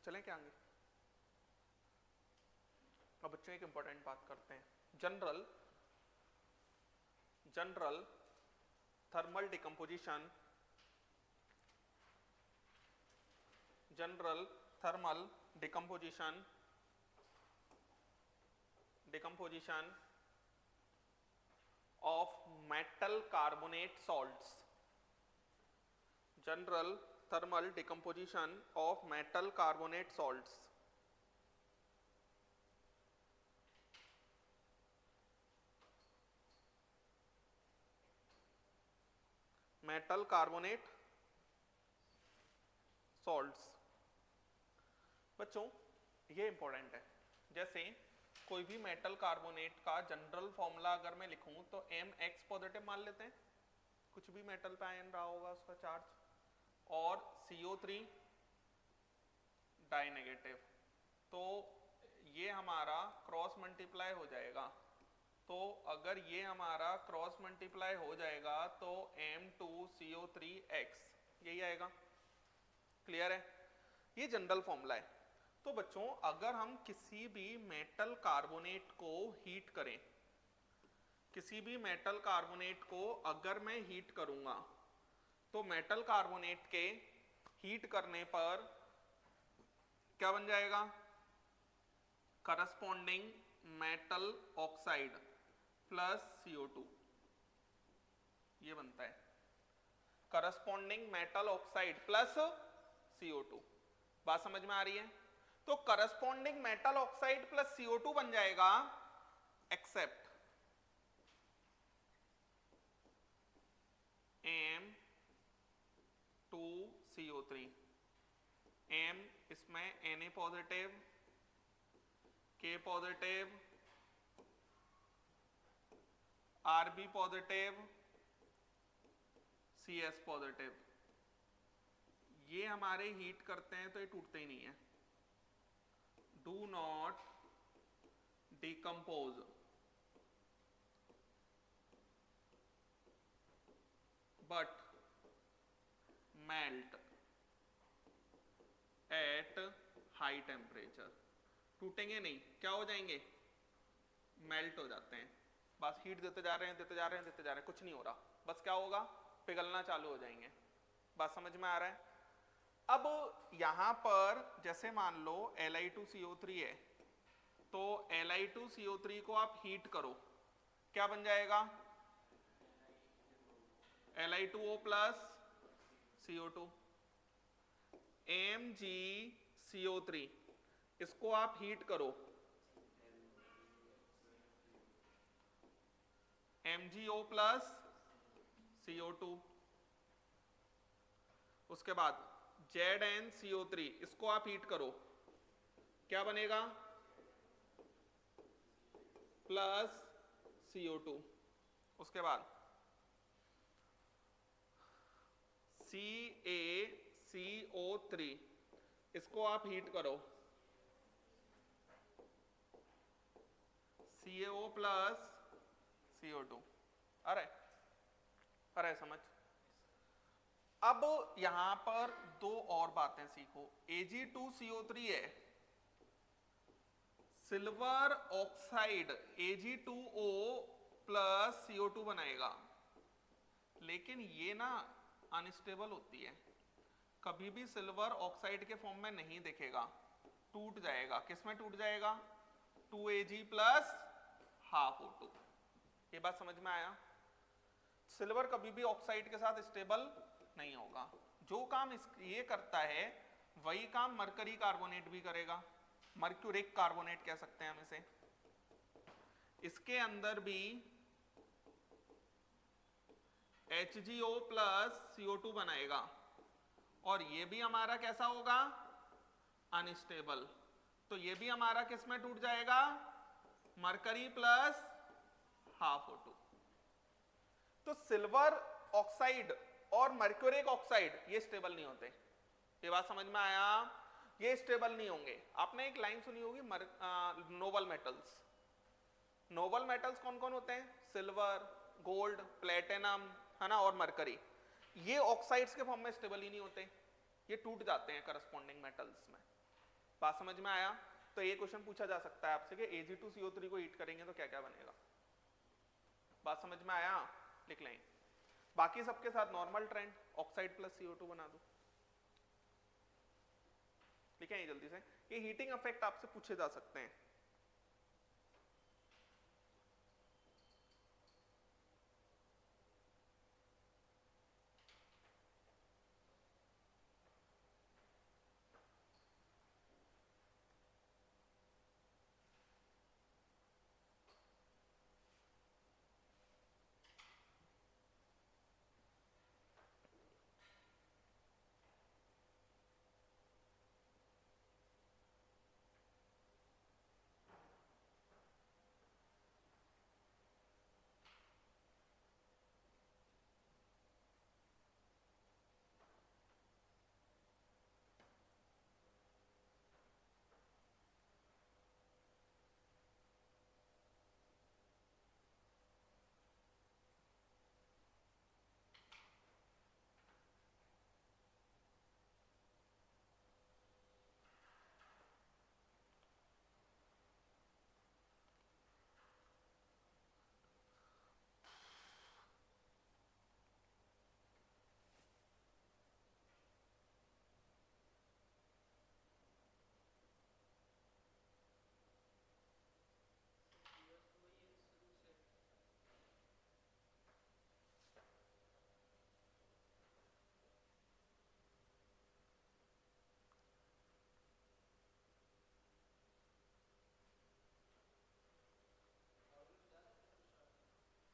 A: चलें क्या आगे? अब बच्चों एक इंपॉर्टेंट बात करते हैं, general thermal decomposition, general thermal decomposition of metal carbonate salts, general thermal decomposition of metal carbonate salts. metal carbonate salts बच्चों ये इंपॉर्टेंट है। जैसे कोई भी मेटल कार्बोनेट का जनरल फॉर्मूला अगर मैं लिखूं तो Mx पॉजिटिव मान लेते हैं, कुछ भी मेटल पे आयन रहा होगा उसका चार्ज, और CO3 डाई नेगेटिव, तो ये हमारा क्रॉस मल्टीप्लाई हो जाएगा। तो अगर ये हमारा क्रॉस मल्टीप्लाई हो जाएगा तो M2CO3X यही आएगा। क्लियर है? ये जनरल फॉर्मूला है। तो बच्चों अगर हम किसी भी मेटल कार्बोनेट को हीट करें, किसी भी मेटल कार्बोनेट को अगर मैं हीट करूंगा तो मेटल कार्बोनेट के हीट करने पर क्या बन जाएगा? Corresponding metal oxide plus CO2 ये बनता है, corresponding metal oxide plus CO2। बात समझ में आ रही है? तो corresponding metal oxide plus CO2 बन जाएगा एक्सेप्ट M2CO3। M इसमें Na positive, K positive, Rb positive, CS positive, ये हमारे हीट करते हैं तो ये टूटते ही नहीं है। Do not decompose but melt at high temperature. टूटेंगे नहीं, क्या हो जाएंगे? मेल्ट हो जाते हैं। बस हीट देते जा रहे हैं, देते जा रहे हैं, देते जा रहे हैं, कुछ नहीं हो रहा, बस क्या होगा? पिघलना चालू हो जाएंगे। बात समझ में आ रहा है? अब यहां पर जैसे मान लो Li2CO3 है, तो Li2CO3 को आप हीट करो, क्या बन जाएगा? Li2O plus CO2। MgCO3 इसको आप हीट करो, MgO प्लस CO2। उसके बाद ZnCO3 इसको आप हीट करो, क्या बनेगा? Plus CO2। उसके बाद CaCO3 इसको आप हीट करो, CaO प्लस CO2। अरे समझ। अब यहां पर दो और बातें सीखो। Ag2CO3 है, silver oxide Ag2O plus CO2 बनाएगा, लेकिन ये ना अनस्टेबल होती है, कभी भी सिल्वर ऑक्साइड के फॉर्म में नहीं दिखेगा, टूट जाएगा। किस में टूट जाएगा? 2Ag plus half O2। ये बात समझ में आया? सिल्वर कभी भी ऑक्साइड के साथ स्टेबल नहीं होगा। जो काम ये करता है वही काम मरकरी कार्बोनेट भी करेगा, मर्क्यूरिक कार्बोनेट कह सकते हैं हम इसे। इसके अंदर भी HgO प्लस CO2 बनाएगा, और ये भी हमारा कैसा होगा? अनस्टेबल। तो ये भी हमारा किस में टूट जाएगा? Mercury plus half O2। तो सिल्वर ऑक्साइड और मर्क्यूरिक ऑक्साइड ये स्टेबल नहीं होते। ये बात समझ में आया? ये स्टेबल नहीं होंगे। आपने एक लाइन सुनी होगी नोबल मेटल्स। नोबल मेटल्स कौन कौन होते हैं? सिल्वर, गोल्ड, प्लेटिनम, है ना, और मरकरी। ये ऑक्साइड्स के फॉर्म में स्टेबल ही नहीं होते, ये टूट जाते हैं करस्पॉन्डिंग मेटल्स में। बात समझ में आया? तो ये क्वेश्चन पूछा जा सकता है आपसे कि Ag2CO3 को हीट करेंगे तो क्या क्या बनेगा। बात समझ में आया? लिख लें। बाकी सबके साथ normal trend, oxide plus CO2 बना दो। लिखें ये जल्दी से, ये हीटिंग इफेक्ट आपसे पूछे जा सकते हैं।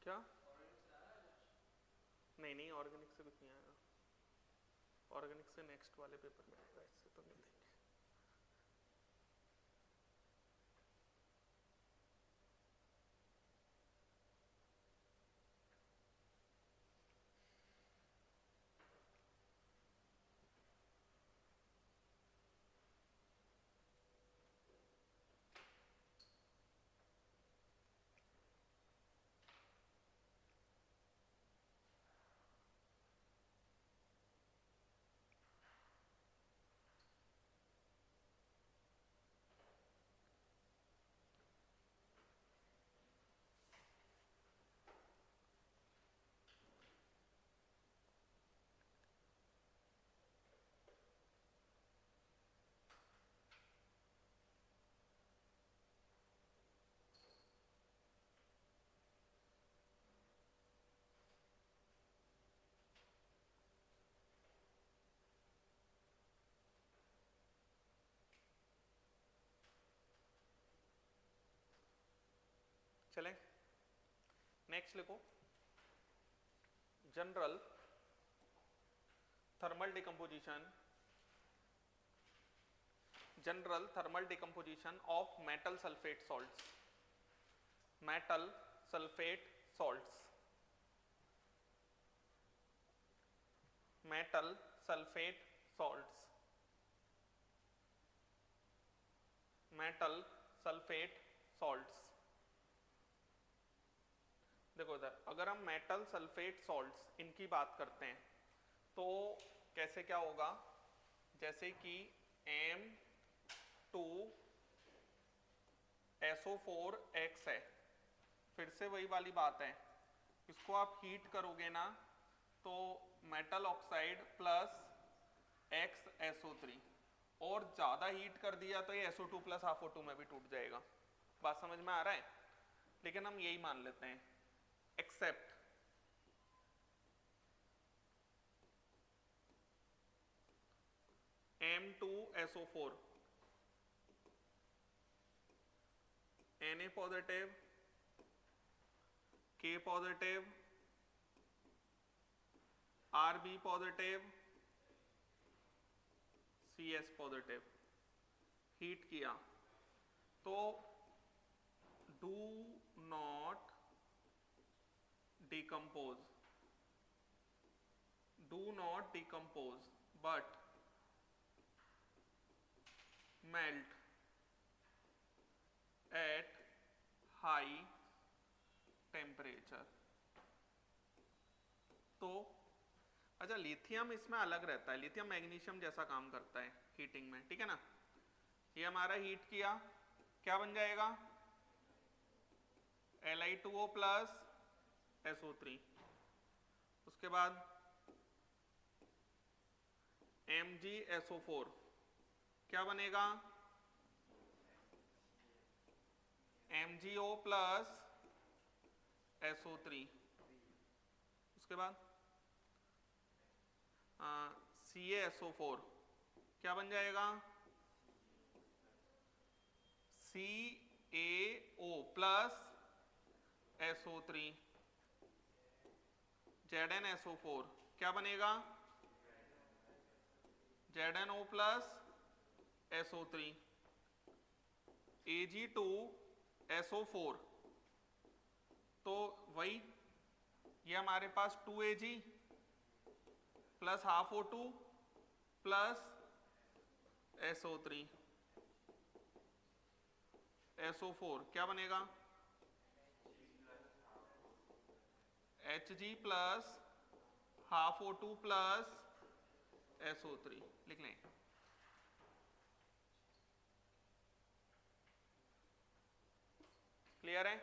A: क्या? नहीं नहीं, ऑर्गेनिक से कुछ नहीं आएगा, ऑर्गेनिक से नेक्स्ट वाले पेपर में आएगा, इससे तो नहीं देंगे। चलें नेक्स्ट लिखो, general thermal decomposition, general thermal decomposition of metal sulphate salts, metal sulphate salts, metal sulphate salts, metal sulphate salts. देखो इधर, अगर हम मेटल सल्फेट सॉल्ट्स इनकी बात करते हैं तो कैसे क्या होगा, जैसे कि M2SO4X है, फिर से वही वाली बात है, इसको आप हीट करोगे ना तो मेटल ऑक्साइड प्लस XSO3, और ज्यादा हीट कर दिया तो ये SO2 प्लस हाफ O2 में भी टूट जाएगा। बात समझ में आ रहा है? लेकिन हम यही मान लेते हैं, except M2SO4 Na positive, K positive, Rb positive, CS positive, heat किया तो do not decompose, do not decompose but melt at high temperature। तो अच्छा, लिथियम इसमें अलग रहता है, लिथियम मैग्नीशियम जैसा काम करता है हीटिंग में, ठीक है ना, ये हमारा हीट किया, क्या बन जाएगा? Li2O plus SO3। उसके बाद MgSO4 क्या बनेगा? MgO plus SO3। उसके बाद CaSO4 क्या बन जाएगा? CaO plus SO3। ZnSO4 क्या बनेगा? ZnO plus SO3। Ag2SO4 तो वही, ये हमारे पास 2Ag plus half O2 plus SO3। SO4 क्या बनेगा? Hg plus half O2 plus SO3 लिख लें। क्लियर है?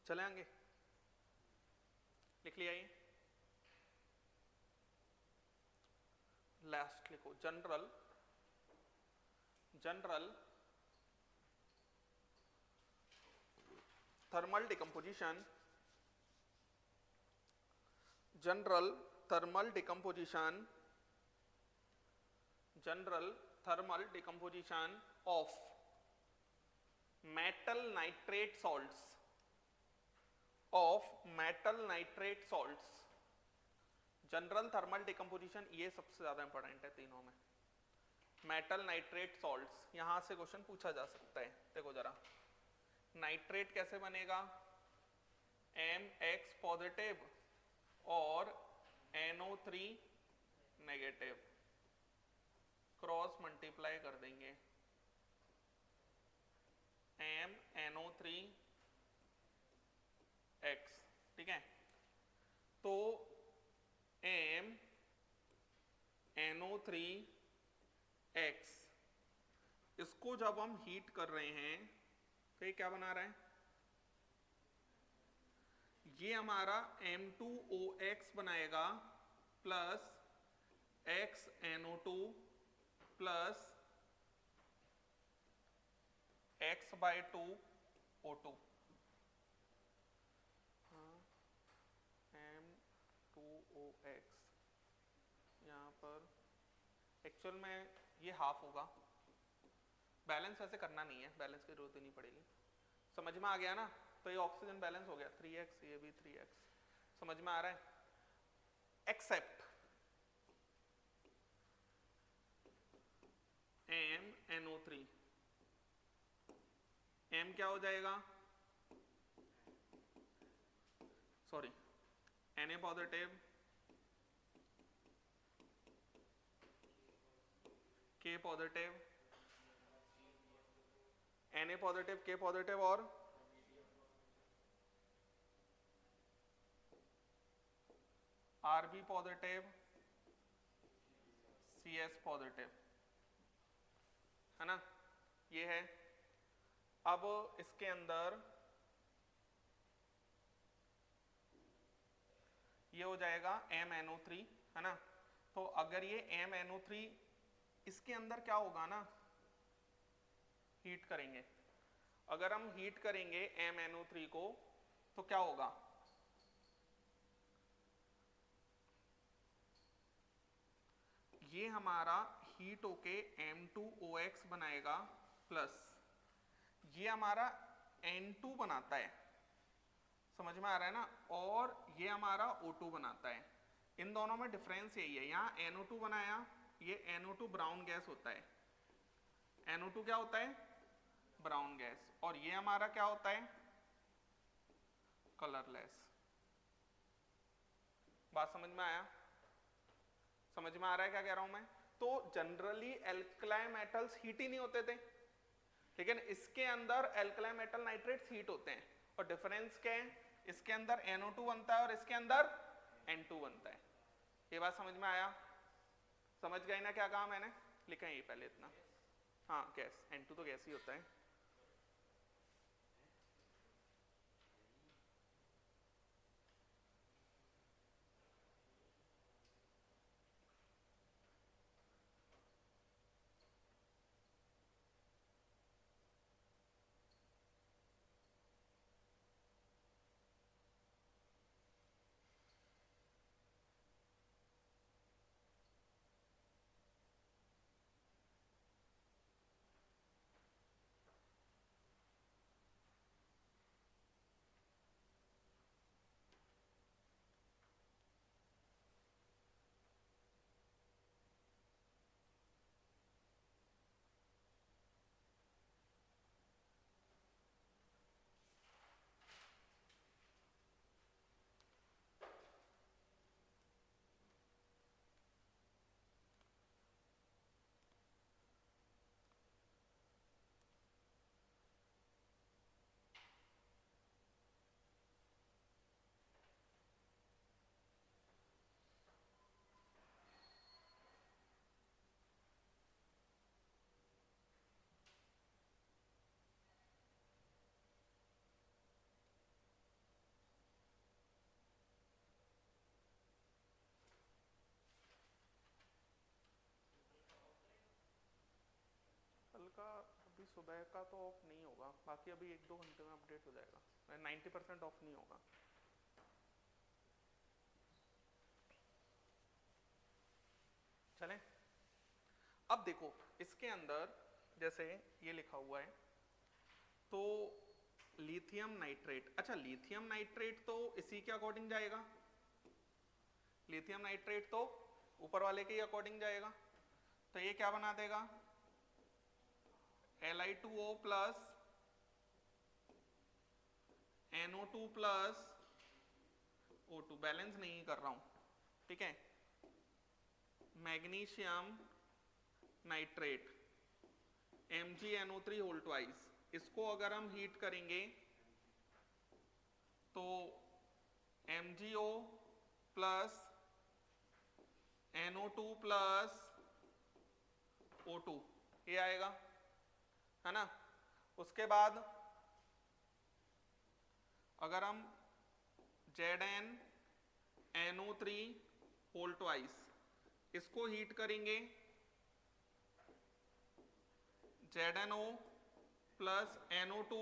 A: चले आगे, लिख लिया ये। लास्ट लिखो, general thermal decomposition, general thermal decomposition of metal nitrate salts, general thermal decomposition, ये सबसे ज्यादा इंपॉर्टेंट है तीनों में। मेटल नाइट्रेट सॉल्ट्स, यहां से क्वेश्चन पूछा जा सकता है। देखो जरा, नाइट्रेट कैसे बनेगा? MX पॉजिटिव और NO3 नेगेटिव, क्रॉस मल्टीप्लाई कर देंगे, MnO3X, ठीक है। तो MnO3X, इसको जब हम हीट कर रहे हैं तो ये क्या बना रहा है? ये हमारा M2OX बनाएगा plus XnO2 plus X/2 O2। M2OX यहाँ पर पर एक्चुअल में ये हाफ होगा, बैलेंस वैसे करना नहीं है, बैलेंस की जरूरत ही नहीं पड़ेगी, समझ में आ गया ना। तो ये ऑक्सीजन बैलेंस हो गया 3x, ये भी 3x, समझ में आ रहा है। एक्सेप्ट MnO3, M क्या हो जाएगा, sorry Na positive, K positive, Na positive, K positive और Rb पॉजिटिव, Cs पॉजिटिव, है ना, ये है। अब इसके अंदर ये हो जाएगा MnO3, है ना। तो अगर ये MnO3 इसके अंदर क्या होगा ना, हीट करेंगे, अगर हम हीट करेंगे MnO3 को तो क्या होगा, ये हमारा हीट होके M2OX बनाएगा, प्लस ये हमारा N2 बनाता है, समझ में आ रहा है ना, और ये हमारा O2 बनाता है। इन दोनों में डिफरेंस यही है, यहाँ NO2 बनाया, ये NO2 ब्राउन गैस होता है, NO2 क्या होता है, ब्राउन गैस, और ये हमारा क्या होता है, कलरलेस। बात समझ में आया, समझ में आ रहा है क्या कह रहा हूं मैं। तो जनरली एल्कलाइन मेटल्स हीट ही नहीं होते थे, लेकिन इसके अंदर एल्कलाइन मेटल नाइट्रेट्स हीट होते हैं, और डिफरेंस क्या है, इसके अंदर NO2 बनता है और इसके अंदर N2 बनता है। ये बात समझ में आया, समझ गए ना क्या कहा मैंने, लिखा है ये पहले इतना, हाँ गैस, N2 तो गैस ही होता है। कल का अभी सुबह का तो ऑफ नहीं होगा, बाकी अभी 1-2 घंटे में अपडेट हो जाएगा, 90% ऑफ नहीं होगा। चलें, अब देखो इसके अंदर जैसे ये लिखा हुआ है, तो लिथियम नाइट्रेट, अच्छा लिथियम नाइट्रेट तो इसी के अकॉर्डिंग जाएगा, लिथियम नाइट्रेट तो ऊपर वाले के अकॉर्डिंग जाएगा, तो ये क्या बना देगा, Li2O plus NO2 plus O2, balance नहीं कर रहा हूं, ठीक है। Magnesium nitrate MgNO3 whole twice, इसको अगर हम हीट करेंगे तो MgO plus NO2 plus O2 ये आएगा, है ना। उसके बाद अगर हम ZnNO3 होल ट्वाइस इसको हीट करेंगे, ZnO plus NO2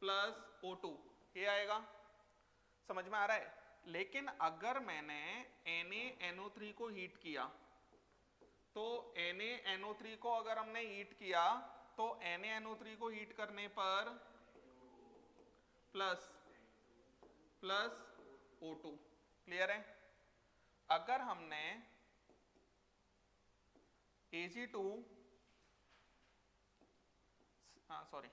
A: plus O2 ये आएगा, समझ में आ रहा है। लेकिन अगर मैंने NaNO3 को हीट किया तो NaNO3 को अगर हमने हीट किया तो NaNO3 को हीट करने पर प्लस प्लस O2, क्लियर है। अगर हमने Ag2 सॉरी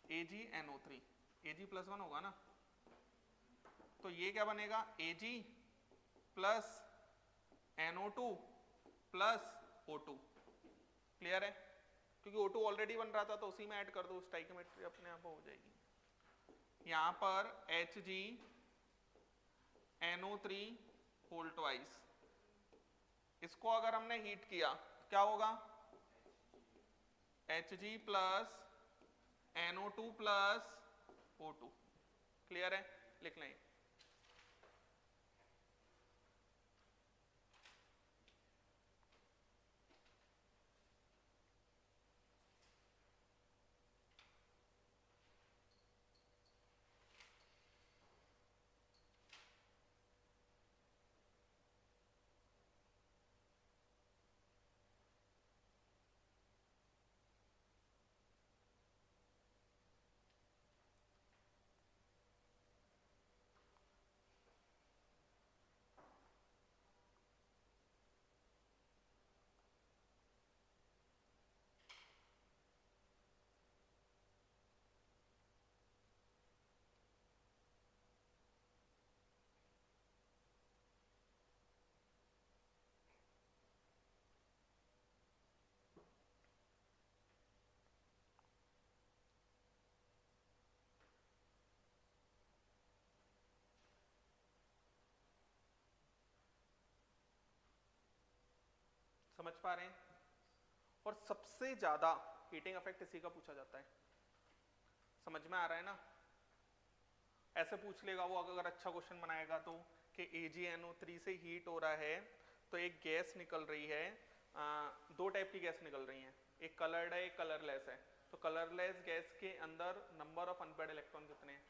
A: AgNO3, Ag +1 होगा ना, तो ये क्या बनेगा Ag plus NO2 plus O2, clear है। क्योंकि O2 ऑलरेडी बन रहा था तो उसी में ऐड कर दो, स्टाइकियोमेट्री अपने आप हो जाएगी। यहां पर HgNO3 होल ट्वाइस, इसको अगर हमने हीट किया तो क्या होगा Hg plus NO2 plus O2, clear है, लिख लें। समझ पा रहे हैं। और सबसे ज्यादा हीटिंग इफेक्ट इसी का पूछा जाता है, समझ में आ रहा है ना। ऐसे पूछ लेगा वो, अगर अच्छा क्वेश्चन बनाएगा तो, कि AgNO3 से हीट हो रहा है तो एक गैस निकल रही है, दो टाइप की गैस निकल रही है, एक कलर्ड है एक कलरलेस है। तो कलरलेस गैस के अंदर नंबर ऑफ अनपेयर्ड इलेक्ट्रॉन कितने हैं,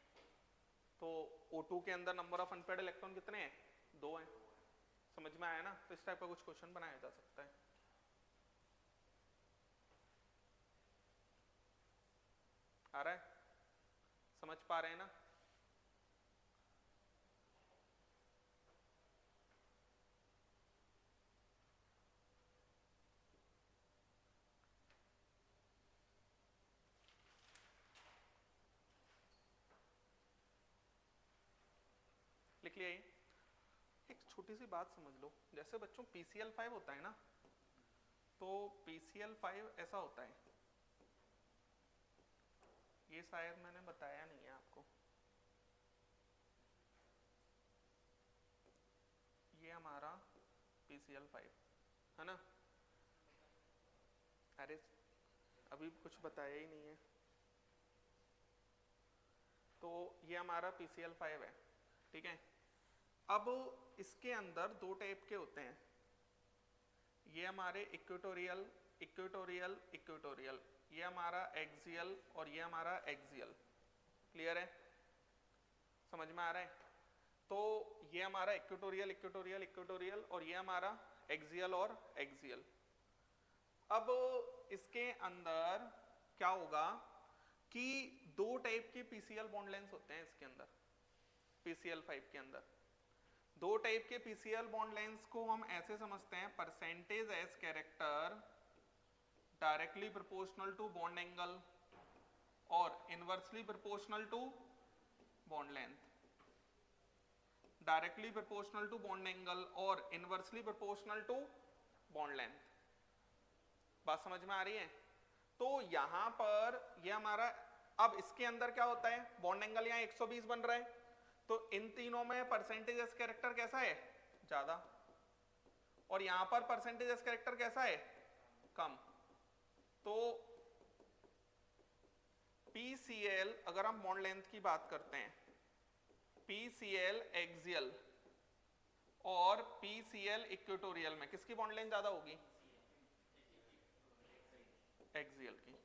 A: तो O2 के अंदर नंबर ऑफ अनपेयर्ड इलेक्ट्रॉन कितने हैं, 2 हैं। समझ में आया ना। तो इस टाइप का कुछ क्वेश्चन बनाया जा सकता है। आ रहा है, समझ पा रहे हैं ना। लिख लिया। एक छोटी सी बात समझ लो, जैसे बच्चों PCl5 होता है ना, तो PCl5 ऐसा होता है, ये शायद मैंने बताया नहीं है आपको, ये हमारा PCl5 है ना। अरे अभी कुछ बताया ही नहीं है। तो ये हमारा PCl5 है, ठीक है। अब इसके अंदर दो टाइप के होते हैं, ये हमारे इक्वेटोरियल इक्वेटोरियल इक्वेटोरियल, ये हमारा एक्सियल और ये हमारा एक्सियल, क्लियर है, समझ में आ रहा है। तो ये हमारा इक्वेटोरियल इक्वेटोरियल इक्वेटोरियल और ये हमारा एक्सियल और एक्सियल। अब इसके अंदर क्या होगा कि दो टाइप के PCl बॉन्ड लेंथ होते हैं इसके अंदर, PCl5 के अंदर दो टाइप के PCl बॉन्ड लेंथ को हम ऐसे समझते हैं, percentage S character directly proportional to bond angle और inversely proportional to bond length, directly proportional to bond angle और inversely proportional to bond length. बात समझ में आ रही है। तो यहां पर ये हमारा, अब इसके अंदर क्या होता है, बॉन्ड एंगल यहां 120 बन रहा है, तो इन तीनों में परसेंटेज एज कैरेक्टर कैसा है, ज्यादा, और यहां पर परसेंटेज एज कैरेक्टर कैसा है, कम। तो PCl अगर हम बॉन्ड लेंथ की बात करते हैं, PCl एक्सियल और PCl इक्वेटोरियल में किसकी बॉन्ड लेंथ ज्यादा होगी, एक्सियल की।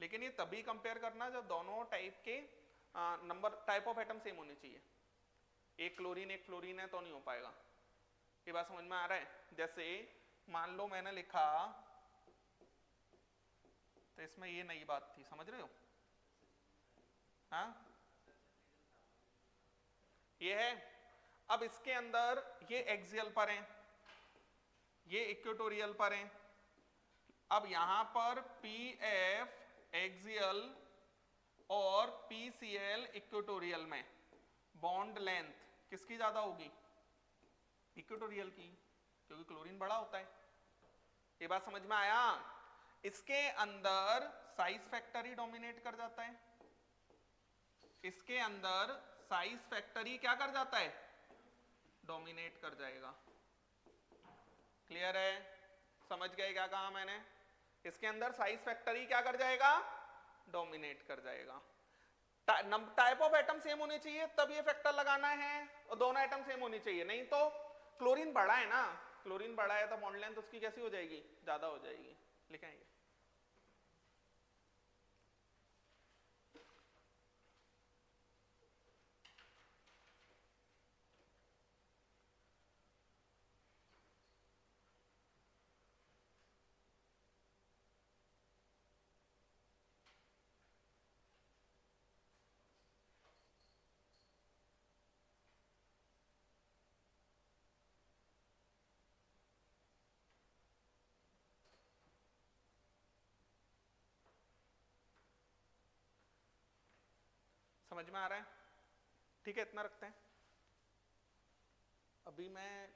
A: लेकिन ये तभी कंपेयर करना जब दोनों टाइप के number type of atom same होने चाहिए। एक क्लोरीन है तो नहीं हो पाएगा, ये बात समझ में आ रहा है? जैसे मान लो मैंने लिखा, तो इसमें ये नई बात थी, समझ रहे हो? हाँ, ये है। अब इसके अंदर ये एक्सियल पर है, ये इक्वेटोरियल पर है। अब यहां पर पी एफ एक्सियल और PCl इक्वेटोरियल में बॉन्ड लेंथ किसकी ज्यादा होगी? इक्वेटोरियल की, क्योंकि क्लोरीन बड़ा होता है। ये बात समझ में आया? इसके अंदर साइज फैक्टर ही डोमिनेट कर जाता है, इसके अंदर साइज फैक्टर ही क्या कर जाता है? डोमिनेट कर जाएगा। क्लियर है? समझ गए क्या कहा मैंने? इसके अंदर साइज फैक्टर ही क्या कर जाएगा? डोमिनेट कर जाएगा। टाइप ऑफ एटम सेम होने चाहिए तब ये फैक्टर लगाना है, और दोनों एटम सेम होनी चाहिए, नहीं तो क्लोरीन बड़ा है ना, क्लोरीन बड़ा है तो बॉन्ड लेंथ उसकी कैसी हो जाएगी? ज्यादा हो जाएगी। लिखेंगे समझ में आ रहा है? ठीक है, इतना रखते हैं। अभी मैं